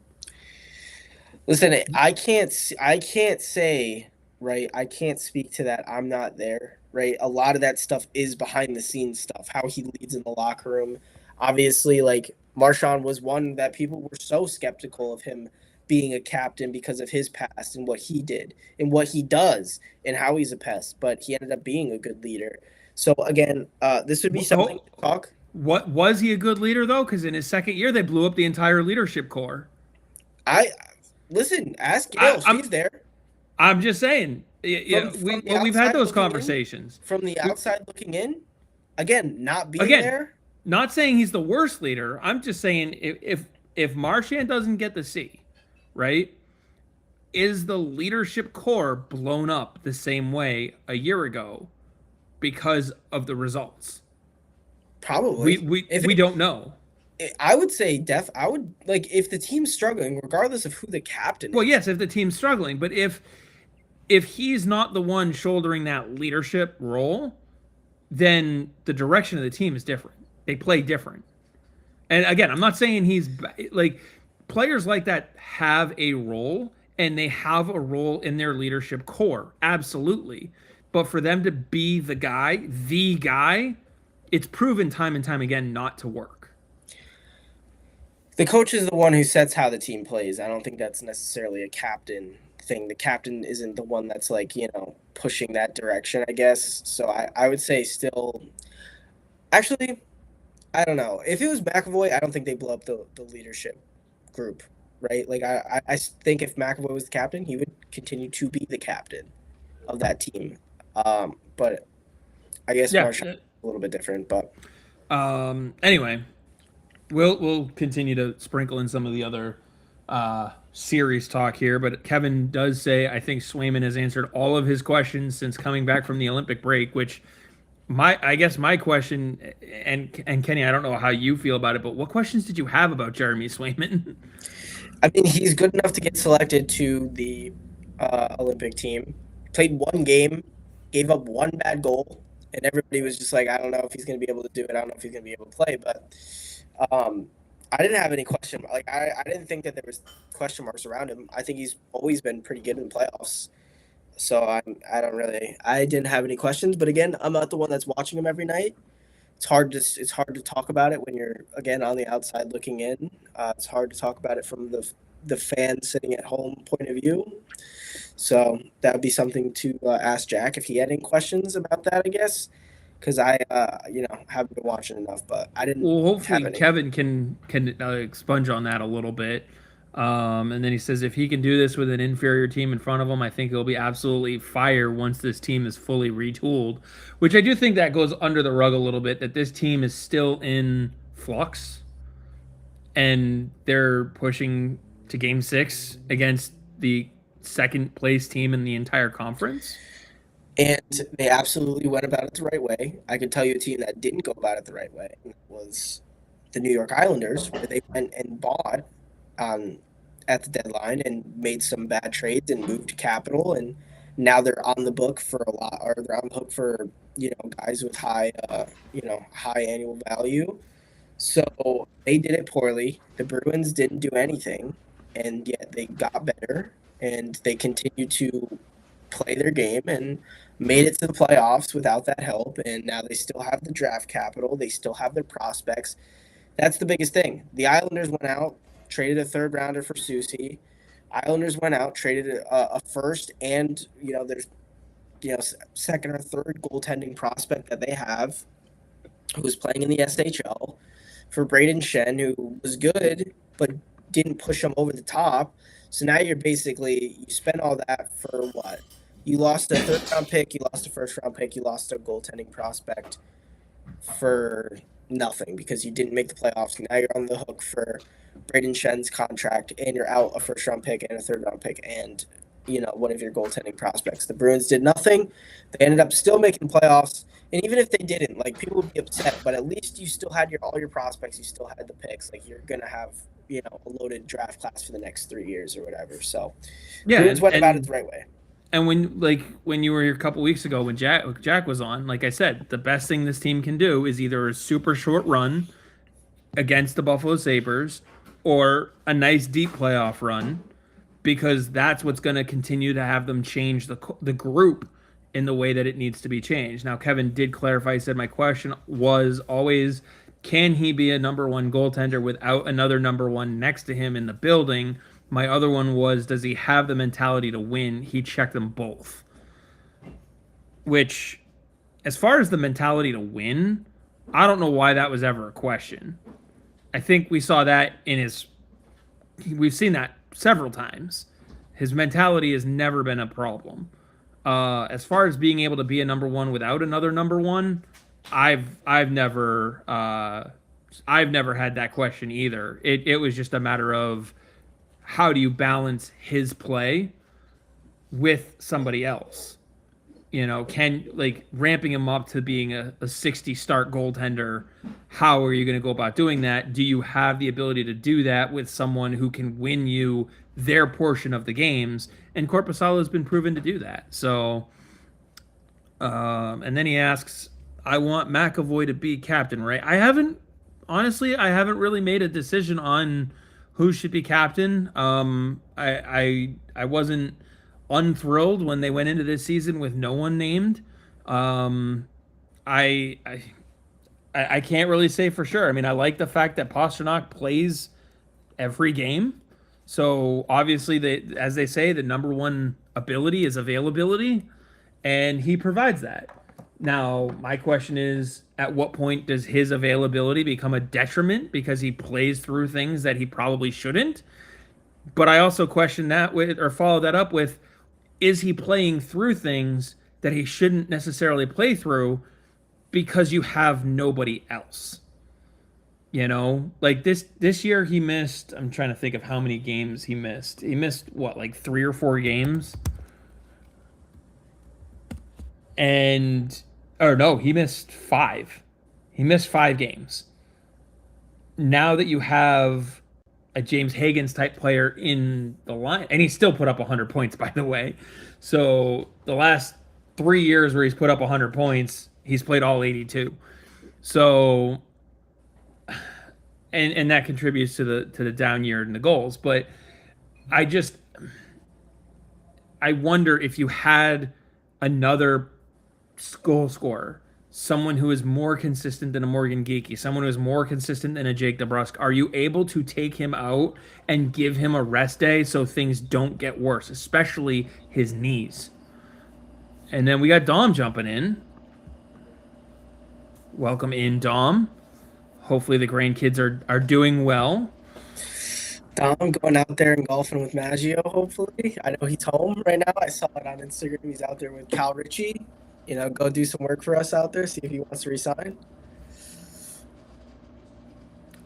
Listen, I can't say, right? I can't speak to that. I'm not there, right? A lot of that stuff is behind the scenes stuff, how he leads in the locker room. Obviously, like Marchand was one that people were so skeptical of him being a captain because of his past and what he did and what he does and how he's a pest, but he ended up being a good leader. So again, this would be something to talk. What was he a good leader though? Because in his second year, they blew up the entire leadership core. I Listen, ask Gail. She's there. I'm just saying. We've had those conversations. From the outside looking in, again, not being there. Not saying he's the worst leader. I'm just saying if Marchand doesn't get the C, right? Is the leadership core blown up the same way a year ago because of the results? Probably. We don't know. I would say I would like if the team's struggling, regardless of who the captain is. Well, yes, if the team's struggling, but if he's not the one shouldering that leadership role, then the direction of the team is different. They play different. And again, I'm not saying he's like players like that have a role and they have a role in their leadership core. Absolutely. But for them to be the guy, it's proven time and time again not to work. The coach is the one who sets how the team plays. I don't think that's necessarily a captain thing. The captain isn't the one that's like, pushing that direction, I guess. So I would say still, actually, I don't know. If it was McAvoy, I don't think they blow up the leadership group, right? Like I think if McAvoy was the captain, he would continue to be the captain of that team. But I guess Marchand is a little bit different. But anyway, we'll continue to sprinkle in some of the other series talk here. But Kevin does say I think Swayman has answered all of his questions since coming back from the Olympic break, which. I guess my question, and Kenny, I don't know how you feel about it, but what questions did you have about Jeremy Swayman? I mean, he's good enough to get selected to the Olympic team. Played one game, gave up one bad goal, and everybody was just like, I don't know if he's going to be able to do it. I don't know if he's going to be able to play. But I didn't have any question. Like I didn't think that there was question marks around him. I think he's always been pretty good in the playoffs. So I didn't have any questions, but again, I'm not the one that's watching him every night. It's hard to talk about it when you're again on the outside looking in. It's hard to talk about it from the fan sitting at home point of view. So that would be something to ask Jack if he had any questions about that, I guess, because I, haven't been watching enough, but I didn't Well, have hopefully any. Kevin can expunge on that a little bit. And then he says if he can do this with an inferior team in front of him, I think he'll be absolutely fire once this team is fully retooled. Which I do think that goes under the rug a little bit that this team is still in flux and they're pushing to game 6 against the second place team in the entire conference. And they absolutely went about it the right way. I could tell you a team that didn't go about it the right way, and that was the New York Islanders, where they went and bought um, at the deadline and made some bad trades and moved capital, and now they're on the book for a lot, or they're on the hook for guys with high annual value. So they did it poorly. The Bruins didn't do anything, and yet they got better, and they continue to play their game and made it to the playoffs without that help. And now they still have the draft capital. They still have their prospects. That's the biggest thing. The Islanders went out, traded a third rounder for Susie. Islanders went out, traded a first, and there's second or third goaltending prospect that they have who's playing in the SHL for Braden Shen, who was good but didn't push him over the top. So now you spend all that for what? You lost a third round pick, you lost a first round pick, you lost a goaltending prospect for nothing because you didn't make the playoffs. Now you're on the hook for Braden Shen's contract, and you're out a first round pick and a third round pick and one of your goaltending prospects. The Bruins did nothing. They ended up still making playoffs. And even if they didn't, like, people would be upset, but at least you still had all your prospects. You still had the picks. Like, you're gonna have a loaded draft class for the next 3 years or whatever. So, Yeah, Bruins went about it the right way. and when you were here a couple weeks ago when Jack was on, like I said, the best thing this team can do is either a super short run against the Buffalo Sabres or a nice deep playoff run because that's what's going to continue to have them change the group in the way that it needs to be changed. Now, Kevin did clarify. He said my question was always, can he be a number one goaltender without another number one next to him in the building? My other one was, does he have the mentality to win? He checked them both. Which, as far as the mentality to win, I don't know why that was ever a question. I think we saw that we've seen that several times. His mentality has never been a problem. As far as being able to be a number one without another number one, I've never had that question either. It was just a matter of how do you balance his play with somebody else? Ramping him up to being a 60 start goaltender, how are you going to go about doing that? Do you have the ability to do that with someone who can win you their portion of the games? And Korpisalo has been proven to do that. So, and then he asks, I want McAvoy to be captain, right? Honestly, I haven't really made a decision on who should be captain. I wasn't unthrilled when they went into this season with no one named. I, I I can't really say for sure. I mean, I like the fact that Pastrnak plays every game. So obviously, as they say, the number one ability is availability, and he provides that. Now, my question is, at what point does his availability become a detriment because he plays through things that he probably shouldn't? But I also question that with, or follow that up with, is he playing through things that he shouldn't necessarily play through because you have nobody else? You know, like this year he missed, I'm trying to think of how many games he missed. He missed what, like 3 or 4 games? And or no, he missed 5. He missed 5 games. Now that you have a James Higgins type player in the line, and he still put up 100 points, by the way. So the last 3 years where he's put up 100 points, he's played all 82. So, and that contributes to the down year in the goals. But I just, I wonder if you had another goal scorer someone who is more consistent than a Morgan Geeky, someone who is more consistent than a Jake DeBrusk, are you able to take him out and give him a rest day so things don't get worse, especially his knees? And then we got Dom jumping in. Welcome in, Dom. Hopefully the grandkids are doing well. Dom going out there and golfing with Maggio, hopefully. I know he's home right now. I saw it on Instagram. He's out there with Cal Ritchie. Go do some work for us out there, see if he wants to resign.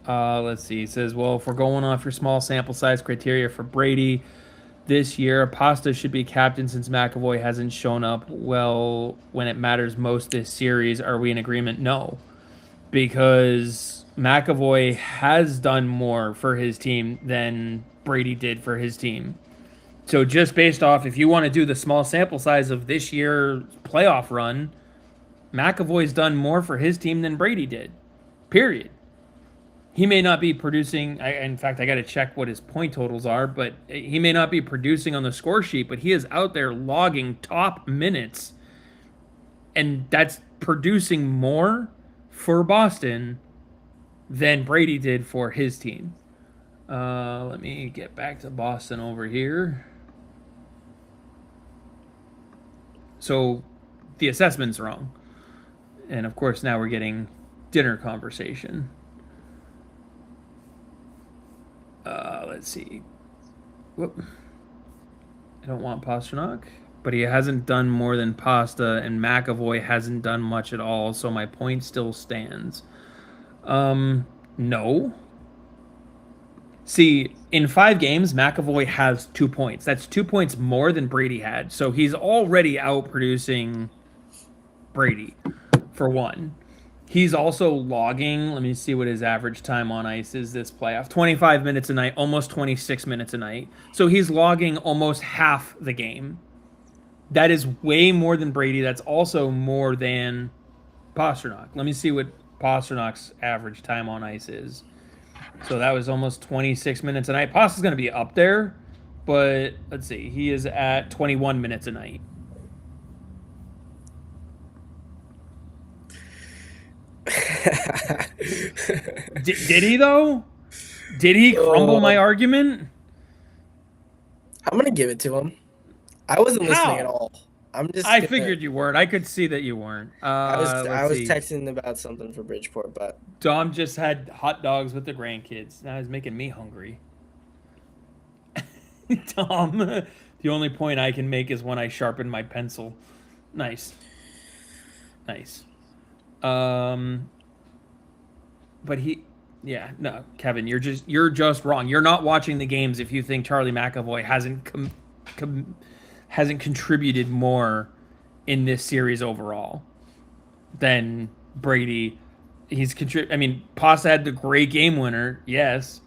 Let's see. He says, well, if we're going off your small sample size criteria for Brady this year, Pasta should be captain since McAvoy hasn't shown up well when it matters most this series. Are we in agreement? No, because McAvoy has done more for his team than Brady did for his team. So just based off, if you want to do the small sample size of this year's playoff run, McAvoy's done more for his team than Brady did. Period. He may not be producing. In fact, I got to check what his point totals are, but he may not be producing on the score sheet, but he is out there logging top minutes, and that's producing more for Boston than Brady did for his team. Let me get back to Boston over here. So the assessment's wrong. And of course, now we're getting dinner conversation. Let's see. Whoop. I don't want Pasternak, but he hasn't done more than Pasta, and McAvoy hasn't done much at all, so my point still stands. No. See, in 5 games, McAvoy has 2 points. That's 2 points more than Brady had. So he's already out producing Brady, for one. He's also logging, let me see what his average time on ice is this playoff. 25 minutes a night, almost 26 minutes a night. So he's logging almost half the game. That is way more than Brady. That's also more than Pasternak. Let me see what Pasternak's average time on ice is. So that was almost 26 minutes a night. Pasta's going to be up there, but let's see. He is at 21 minutes a night. Did he, though? Did he crumble my argument? I'm going to give it to him. I wasn't listening at all. I figured you weren't. I could see that you weren't. I was texting about something for Bridgeport, but Dom just had hot dogs with the grandkids. Now he's making me hungry. Dom, the only point I can make is when I sharpen my pencil. Nice. But no, Kevin, you're just wrong. You're not watching the games if you think Charlie McAvoy hasn't contributed more in this series overall than Brady. Pasta had the great game winner, yes,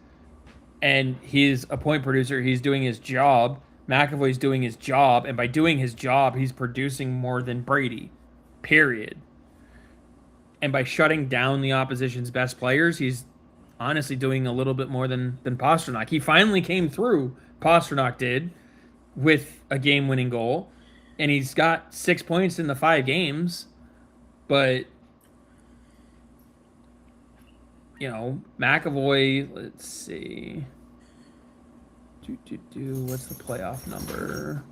and he's a point producer. He's doing his job. McAvoy's doing his job, and by doing his job, he's producing more than Brady, period. And by shutting down the opposition's best players, he's honestly doing a little bit more than Pasternak. He finally came through, Pasternak did, with a game-winning goal, and he's got 6 points in the 5 games, but McAvoy, let's see. What's the playoff number?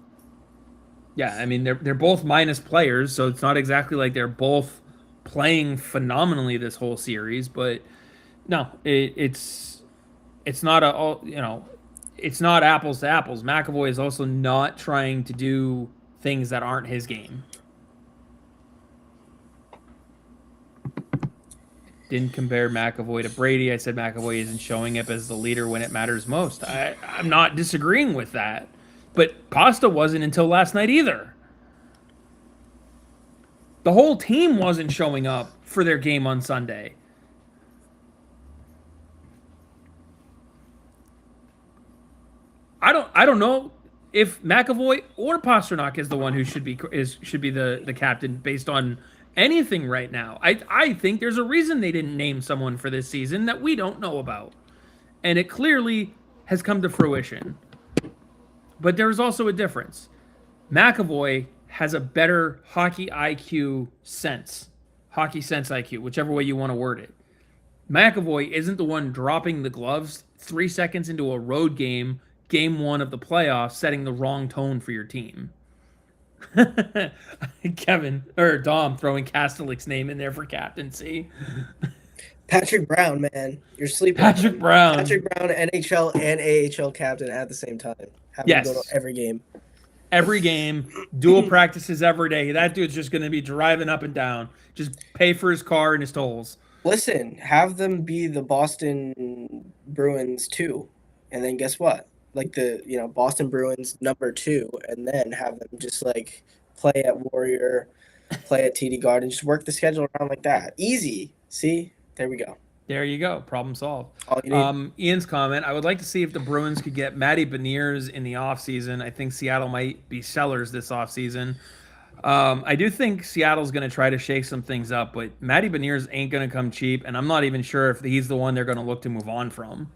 Yeah, I mean, they're both minus players, so it's not exactly like they're both playing phenomenally this whole series, but no, it's not it's not apples to apples. McAvoy is also not trying to do things that aren't his game. Didn't compare McAvoy to Brady. I said McAvoy isn't showing up as the leader when it matters most. I'm not disagreeing with that. But Pasta wasn't until last night either. The whole team wasn't showing up for their game on Sunday. I don't know if McAvoy or Pasternak is the one who should be the captain based on anything right now. I think there's a reason they didn't name someone for this season that we don't know about. And it clearly has come to fruition. But there's also a difference. McAvoy has a better hockey IQ sense, hockey sense IQ, whichever way you want to word it. McAvoy isn't the one dropping the gloves 3 seconds into a road game, game one of the playoffs, setting the wrong tone for your team. Kevin or Dom throwing Kastelik's name in there for captaincy. Patrick Brown, man, you're sleeping. Patrick Brown. Patrick Brown, NHL and AHL captain at the same time. Having to go to Yes. every game. Every game, dual practices every day. That dude's just going to be driving up and down. Just pay for his car and his tolls. Listen, have them be the Boston Bruins too, and then guess what? Like the Boston Bruins #2, and then have them just like play at Warrior, play at TD Garden, just work the schedule around like that. Easy. See, there we go. There you go. Problem solved. All you need. Ian's comment, I would like to see if the Bruins could get Matty Beniers in the offseason. I think Seattle might be sellers this offseason. I do think Seattle's going to try to shake some things up, but Matty Beniers ain't going to come cheap, and I'm not even sure if he's the one they're going to look to move on from.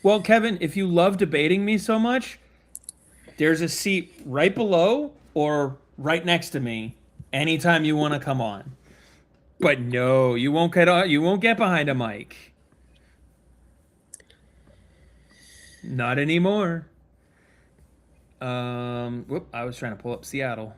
Well, Kevin, if you love debating me so much, there's a seat right below or right next to me anytime you want to come on. But no, you won't get behind a mic. Not anymore. I was trying to pull up Seattle.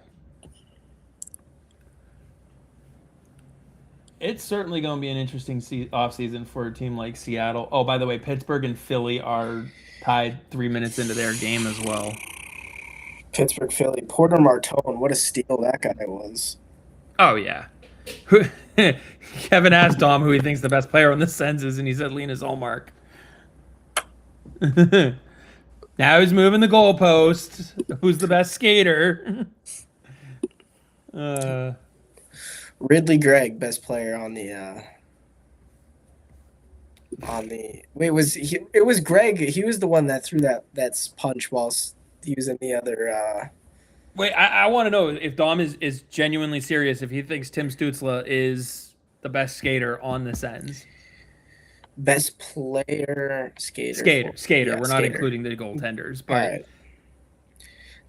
It's certainly going to be an interesting offseason for a team like Seattle. Oh, by the way, Pittsburgh and Philly are tied 3 minutes into their game as well. Pittsburgh, Philly, Porter Martone. What a steal that guy was. Oh, yeah. Kevin asked Dom who he thinks the best player on the Sens is, and he said Linus Ullmark. Now he's moving the goalpost. Who's the best skater? Ridley Gregg, best player on the. Wait, it was Greg. He was the one that threw that punch whilst he was in the other. Wait, I want to know if Dom is genuinely serious. If he thinks Tim Stützle is the best skater on the Sens. Best player skater. Yeah, we're not skater. including the goaltenders, but right.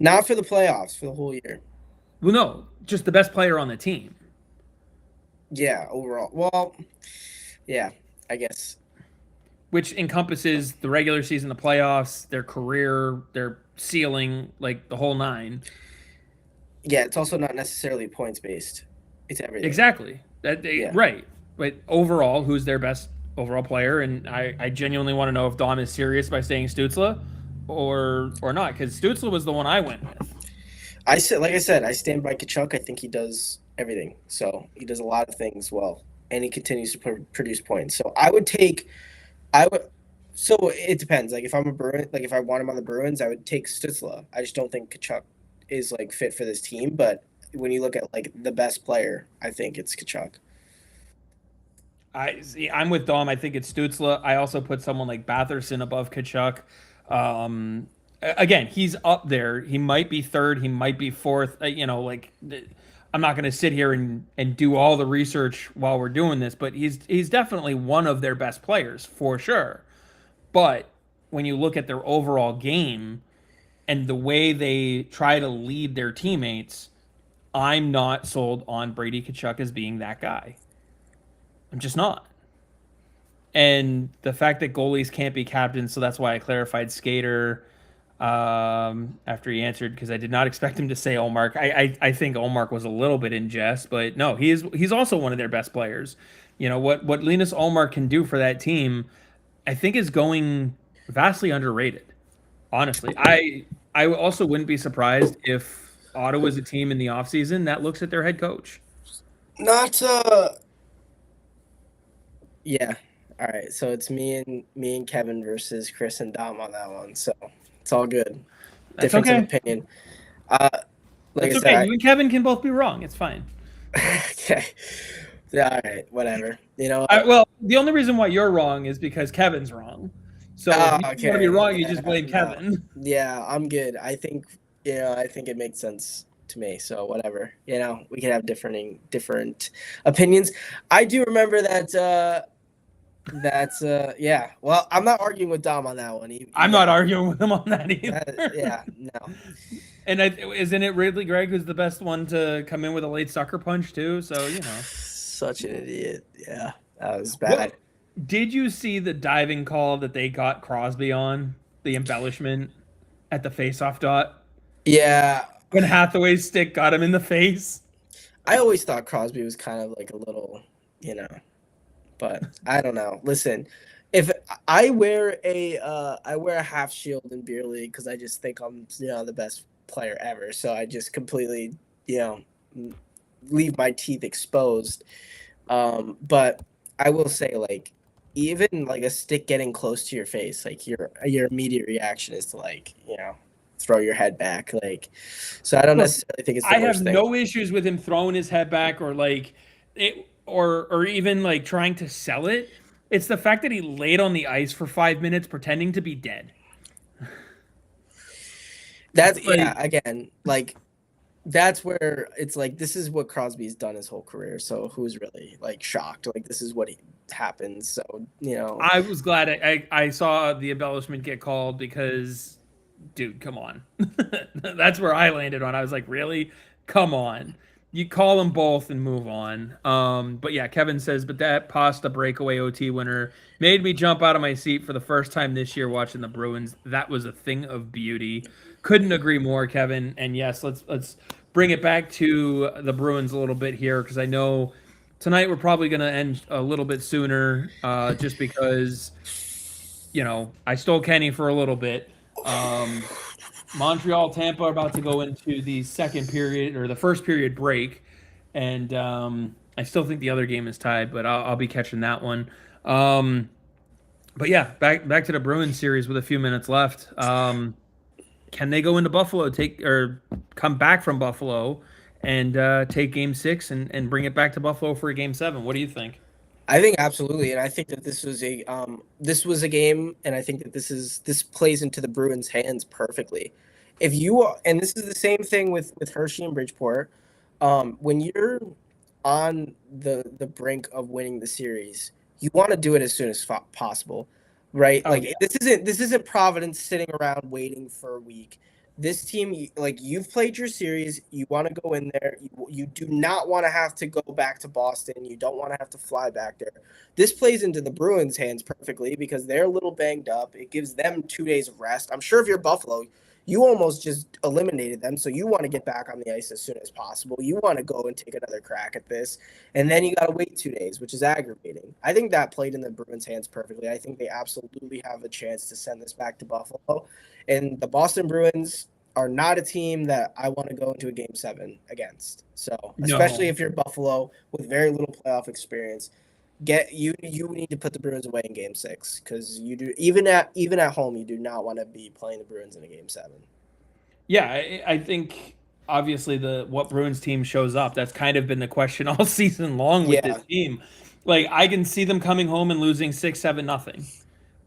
Not for the playoffs, for the whole year. Well, no, just the best player on the team. Yeah, overall. Well, yeah, I guess. Which encompasses the regular season, the playoffs, their career, their ceiling, like the whole nine. Yeah, it's also not necessarily points based. It's everything. Exactly. Right. But overall, who's their best overall player? And I genuinely want to know if Dom is serious by saying Stützle or not, because Stützle was the one I went with. I said, I stand by Tkachuk. I think he does everything. So he does a lot of things well, and he continues to produce points. So So it depends. Like if I'm a Bruin, like if I want him on the Bruins, I would take Stützle. I just don't think Tkachuk is like fit for this team. But when you look at like the best player, I think it's Tkachuk. I'm with Dom. I think it's Stützle. I also put someone like Batherson above Tkachuk. Again, he's up there. He might be third. He might be fourth. I'm not going to sit here and do all the research while we're doing this, but he's definitely one of their best players for sure. But when you look at their overall game and the way they try to lead their teammates, I'm not sold on Brady Tkachuk as being that guy. I'm just not. And the fact that goalies can't be captains, so that's why I clarified skater after he answered, because I did not expect him to say Ullmark. I think Ullmark was a little bit in jest, but no, he's also one of their best players. You know, what Linus Ullmark can do for that team, I think is going vastly underrated. Honestly, I also wouldn't be surprised if Ottawa's a team in the offseason that looks at their head coach. Yeah. All right. So it's me and Kevin versus Chris and Dom on that one. So it's all good. That's Difference okay. of opinion. That's okay. You and Kevin can both be wrong. It's fine. Okay. Yeah, all right. Whatever. You know. Well, the only reason why you're wrong is because Kevin's wrong. So if you want to be wrong, you just blame Kevin. Yeah, I'm good. I think it makes sense to me. So whatever. You know, we can have different opinions. I do remember that. Yeah. Well, I'm not arguing with Dom on that one. I'm not arguing with him on that either. Yeah. No. And isn't it Ridley Gregg who's the best one to come in with a late sucker punch too? So Such an idiot. Yeah, that was bad. What did you see the diving call that they got Crosby on the embellishment at the faceoff dot Yeah, when Hathaway's stick got him in the face? I always thought Crosby was kind of like a little, you know, but I don't know. Listen, if I wear a half shield in beer league because I just think I'm the best player ever. So I just completely you know leave my teeth exposed. But I will say like even like a stick getting close to your face, like your immediate reaction is to like throw your head back. Like so I don't Look, necessarily think it's the I have worst thing. no issues with him throwing his head back or like it or even like trying to sell it. It's the fact that he laid on the ice for 5 minutes pretending to be dead. That's yeah. Like, Again, like that's where it's like this is what Crosby's done his whole career. So who's really like shocked? Like this is what happens. So I was glad I saw the embellishment get called because, dude, come on. That's where I landed on. I was like, really? Come on. You call them both and move on. But yeah, Kevin says, but that pasta breakaway OT winner made me jump out of my seat for the first time this year watching the Bruins. That was a thing of beauty. Couldn't agree more, Kevin. And yes, let's bring it back to the Bruins a little bit here because I know tonight we're probably going to end a little bit sooner, just because I stole Kenny for a little bit. Montreal, Tampa are about to go into the second period or the first period break, and I still think the other game is tied, but I'll be catching that one. But yeah, back to the Bruins series with a few minutes left. Can they go into Buffalo, come back from Buffalo, and take Game 6 and bring it back to Buffalo for a Game 7? What do you think? I think absolutely, and I think that this was a game, and I think that this plays into the Bruins' hands perfectly. If you are, and this is the same thing with Hershey and Bridgeport, when you're on the brink of winning the series, you want to do it as soon as possible, right? Oh Like yeah, this isn't Providence sitting around waiting for a week. This team, like you've played your series, you want to go in there. You do not want to have to go back to Boston. You don't want to have to fly back there. This plays into the Bruins' hands perfectly because they're a little banged up. It gives them 2 days of rest. I'm sure if you're Buffalo, you almost just eliminated them. So you want to get back on the ice as soon as possible. You want to go and take another crack at this. And then you got to wait 2 days, which is aggravating. I think that played in the Bruins' hands perfectly. I think they absolutely have a chance to send this back to Buffalo. And the Boston Bruins are not a team that I want to go into a game 7 against. So, especially no. if you're Buffalo with very little playoff experience, you need to put the Bruins away in game 6 because you do even at home you do not want to be playing the Bruins in a game 7. Yeah, I think obviously the what Bruins team shows up. That's kind of been the question all season long with this Yeah, team. Like I can see them coming home and losing 6-7-0,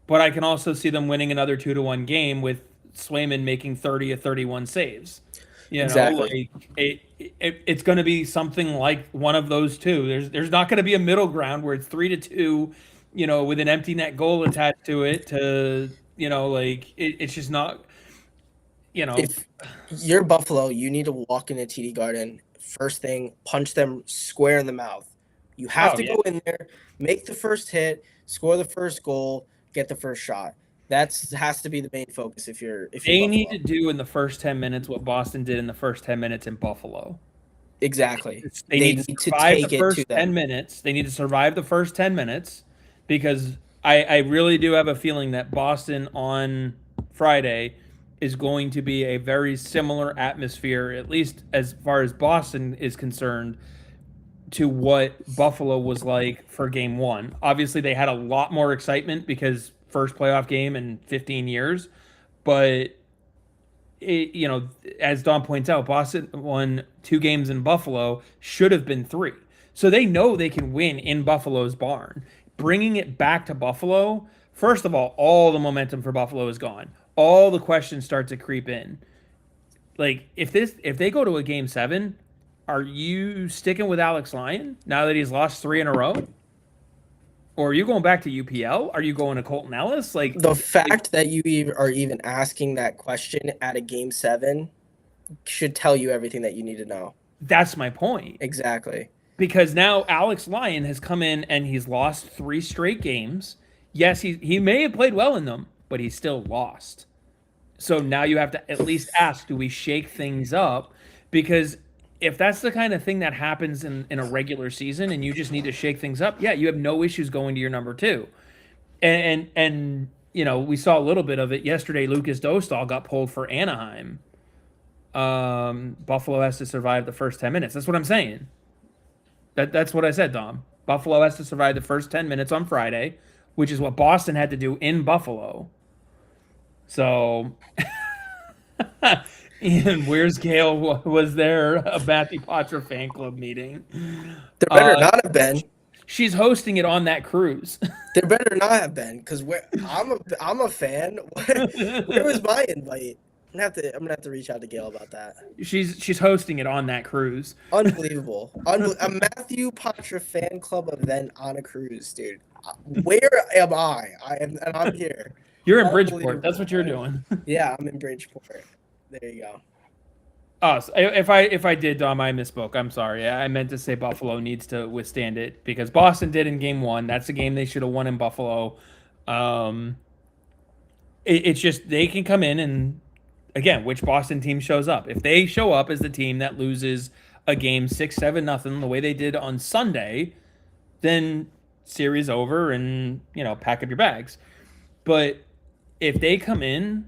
but I can also see them winning another 2-1 game with Swayman making 30 of 31 saves. exactly. Like it's going to be something like one of those two. There's not going to be a middle ground where it's 3-2, with an empty net goal attached to it. Like it's just not. You know, If you're Buffalo, you need to walk into TD Garden first thing, punch them square in the mouth. You have oh to yeah, go in there, make the first hit, score the first goal, get the first shot. That's has to be the main focus if you're they need to Buffalo. do in the first 10 minutes what Boston did in the first 10 minutes in Buffalo. Exactly. They They need to need to survive the take it to first ten them. minutes. They need to survive the first 10 minutes because I really do have a feeling that Boston on Friday is going to be a very similar atmosphere, at least as far as Boston is concerned, to what Buffalo was like for game one. Obviously, they had a lot more excitement because first playoff game in 15 years, but as Don points out, Boston won 2 games in Buffalo, should have been 3. So they know they can win in Buffalo's barn. Bringing it back to Buffalo, first of all the momentum for Buffalo is gone. All the questions start to creep in. Like if they go to a game 7, are you sticking with Alex Lyon now that he's lost 3 in a row? Or are you going back to UPL? Are you going to Colton Ellis? The Like fact that you are even asking that question at a game 7 should tell you everything that you need to know. That's my point. Exactly. Because now Alex Lyon has come in and he's lost 3 straight games. Yes, he may have played well in them, but he's still lost. So now you have to at least ask, do we shake things up? Because if that's the kind of thing that happens in a regular season and you just need to shake things up, yeah, you have no issues going to your number two. And you know, we saw a little bit of it yesterday. Lucas Dostal got pulled for Anaheim. Buffalo has to survive the first 10 minutes. That's what I'm saying. That's what I said, Dom. Buffalo has to survive the first 10 minutes on Friday, which is what Boston had to do in Buffalo. So, Ian, where's Gail? Was there a Matthew Patra fan club meeting? There better not have been. She's hosting it on that cruise. There better not have been, because I'm a fan. Where was my invite? I'm gonna have to reach out to Gail about that. She's hosting it on that cruise. Unbelievable. A Matthew Patra fan club event on a cruise, dude. Where am I? And I'm here. You're in Bridgeport. That's what you're doing. Yeah, I'm in Bridgeport. There you go. Oh, so if I did, Dom, I misspoke. I'm sorry. I meant to say Buffalo needs to withstand it because Boston did in Game 1. That's a game they should have won in Buffalo. It's just they can come in and, again, which Boston team shows up. If they show up as the team that loses a game 6-7-0 the way they did on Sunday, then series over and, you know, pack up your bags. But if they come in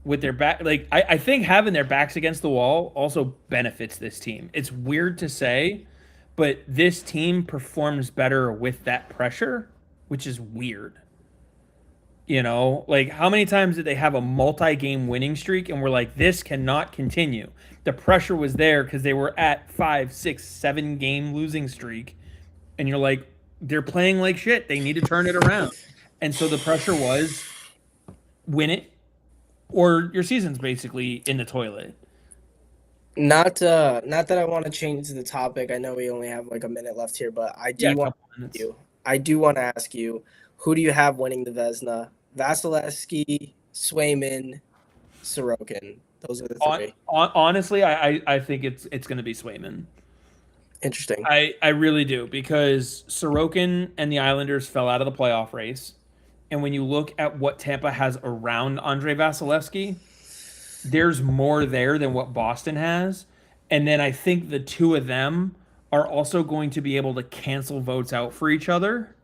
with their back, like I think having their backs against the wall also benefits this team. It's weird to say, but this team performs better with that pressure, which is weird. You know, like how many times did they have a multi-game winning streak and we're like, this cannot continue? The pressure was there because they were at 5, 6, 7 game losing streak, and you're like, they're playing like shit. They need to turn it around. And so the pressure was win it or your season's basically in the toilet. Not that I want to change the topic. I know we only have like a minute left here, but I do want to ask you, who do you have winning the Vezina? Vasilevsky, Swayman, Sorokin. Those are the three. Honestly, I think it's going to be Swayman. Interesting. I really do, because Sorokin and the Islanders fell out of the playoff race. And when you look at what Tampa has around Andrei Vasilevsky, there's more there than what Boston has. And then I think the two of them are also going to be able to cancel votes out for each other.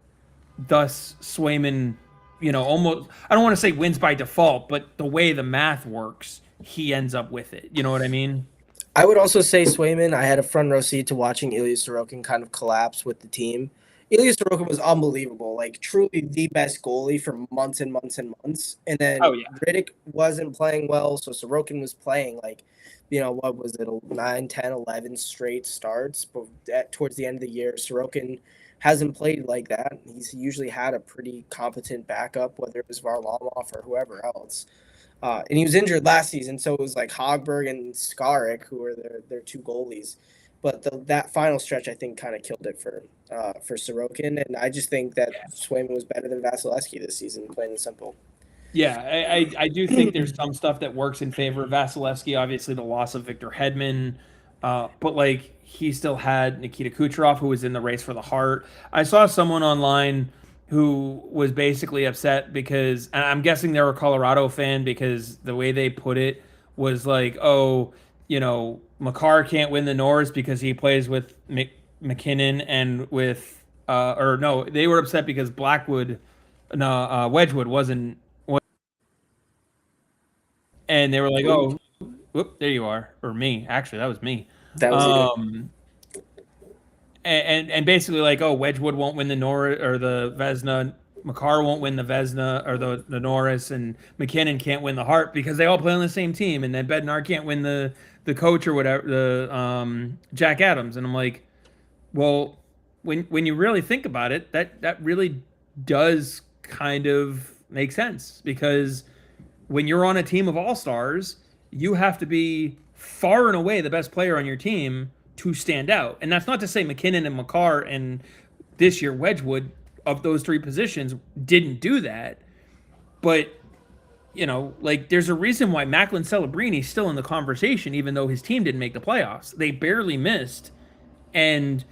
Thus, Swayman, you know, almost, I don't want to say wins by default, but the way the math works, he ends up with it. You know what I mean? I would also say Swayman. I had a front row seat to watching Ilya Sorokin kind of collapse with the team. Ilya Sorokin was unbelievable, like truly the best goalie for months and months and months. And then Riddick wasn't playing well, so Sorokin was playing like, you know, what was it, 9, 10, 11 straight starts. But towards the end of the year, Sorokin hasn't played like that. He's usually had a pretty competent backup, whether it was Varlamov or whoever else. And he was injured last season, so it was like Hogberg and Skarik, who were their two goalies. But that final stretch, I think, kind of killed it for Sorokin. And I just think that Swayman was better than Vasilevsky this season, plain and simple. Yeah, I do think there's some stuff that works in favor of Vasilevsky. Obviously, the loss of Victor Hedman. But, like, he still had Nikita Kucherov, who was in the race for the Hart. I saw someone online who was basically upset because, and I'm guessing they were a Colorado fan, because the way they put it was like, oh, you know, Makar can't win the Norris because he plays with McKinnon and with, or no, they were upset because Wedgwood wasn't, and they were like, oh, whoop, there you are, or me. Actually, that was me. That was and basically like, oh, Wedgwood won't win the Norris or the Vezina, Makar won't win the Vezina or the Norris, and McKinnon can't win the Hart because they all play on the same team, and then Bednar can't win the coach or whatever, the Jack Adams. And I'm like, well, when you really think about it, that really does kind of make sense, because when you're on a team of all-stars, you have to be far and away the best player on your team to stand out. And that's not to say McKinnon and Makar and this year Wedgwood, of those three positions, didn't do that. But like there's a reason why Macklin Celebrini's still in the conversation, even though his team didn't make the playoffs. They barely missed, and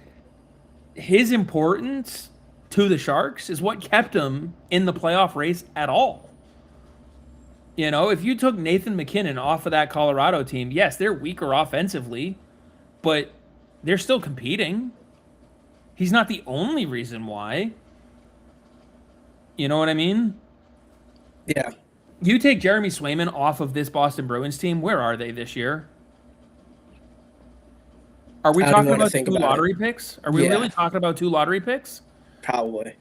his importance to the Sharks is what kept him in the playoff race at all. If you took Nathan McKinnon off of that Colorado team, yes, they're weaker offensively, but they're still competing. He's not the only reason why. You know what I mean? Yeah. You take Jeremy Swayman off of this Boston Bruins team, where are they this year? Are we I don't talking want to about think two about lottery it. picks? Are we really Yeah, talking about two lottery picks? probably.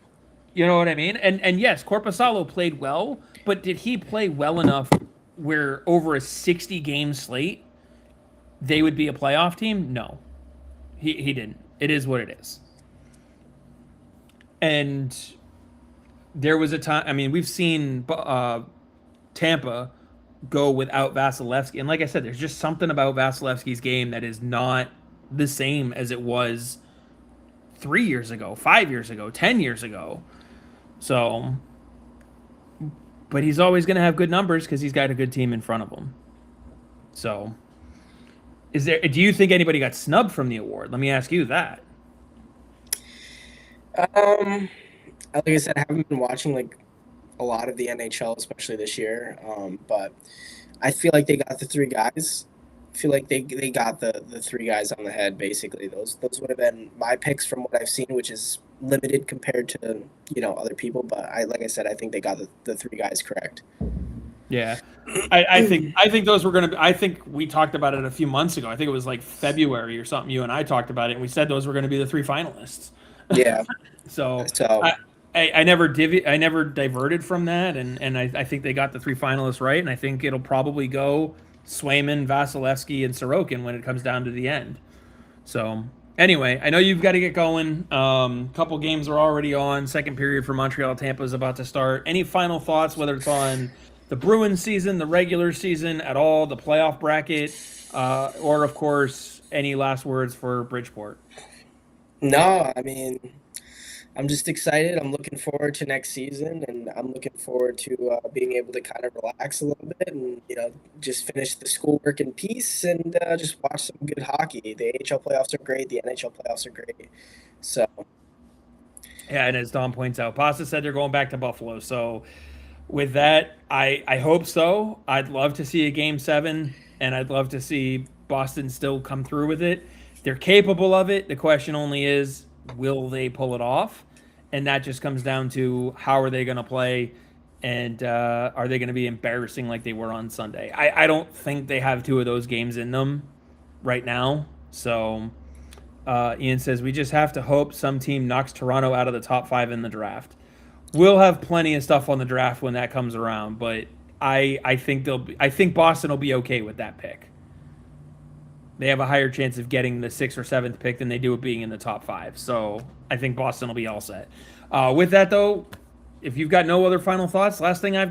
You know what I mean? And yes, Corpusalo played well, but did he play well enough where over a 60 game slate they would be a playoff team? No. He didn't. It is what it is. And there was a time, I mean, we've seen Tampa go without Vasilevsky. And like I said, there's just something about Vasilevsky's game that is not the same as it was 3 years ago, 5 years ago, 10 years ago. So, but he's always going to have good numbers because he's got a good team in front of him. So, do you think anybody got snubbed from the award? Let me ask you that. Like I said, I haven't been watching like a lot of the NHL, especially this year. But I feel like they got the three guys. I feel like they got the three guys on the head. Basically, those would have been my picks from what I've seen, which is limited compared to other people. But like I said, I think they got the three guys correct. Yeah, I think those were going to be. I think we talked about it a few months ago. I think it was like February or something. You and I talked about it, and we said those were going to be the three finalists. Yeah. So So I never diverted from that, and I think they got the three finalists right, and I think it'll probably go Swayman, Vasilevsky, and Sorokin when it comes down to the end. So anyway, I know you've got to get going. Couple games are already on. Second period for Montreal, Tampa is about to start. Any final thoughts, whether it's on the Bruins season, the regular season at all, the playoff bracket, or of course any last words for Bridgeport? no, I mean, I'm just excited. I'm looking forward to next season, and I'm looking forward to being able to kind of relax a little bit and just finish the schoolwork in peace and just watch some good hockey. The AHL playoffs are great. The NHL playoffs are great. So Yeah, and as Dom points out, Pasta said they're going back to Buffalo. So with that, I hope so. I'd love to see a game 7, and I'd love to see Boston still come through with it. They're capable of it. The question only is, will they pull it off? And that just comes down to how are they going to play, and are they going to be embarrassing like they were on Sunday? I don't think they have two of those games in them right now. So Ian says, we just have to hope some team knocks Toronto out of the top 5 in the draft. We'll have plenty of stuff on the draft when that comes around, but I think Boston will be okay with that pick. They have a higher chance of getting the 6th or 7th pick than they do of being in the top 5. So I think Boston will be all set. With that, though, if you've got no other final thoughts, last thing I've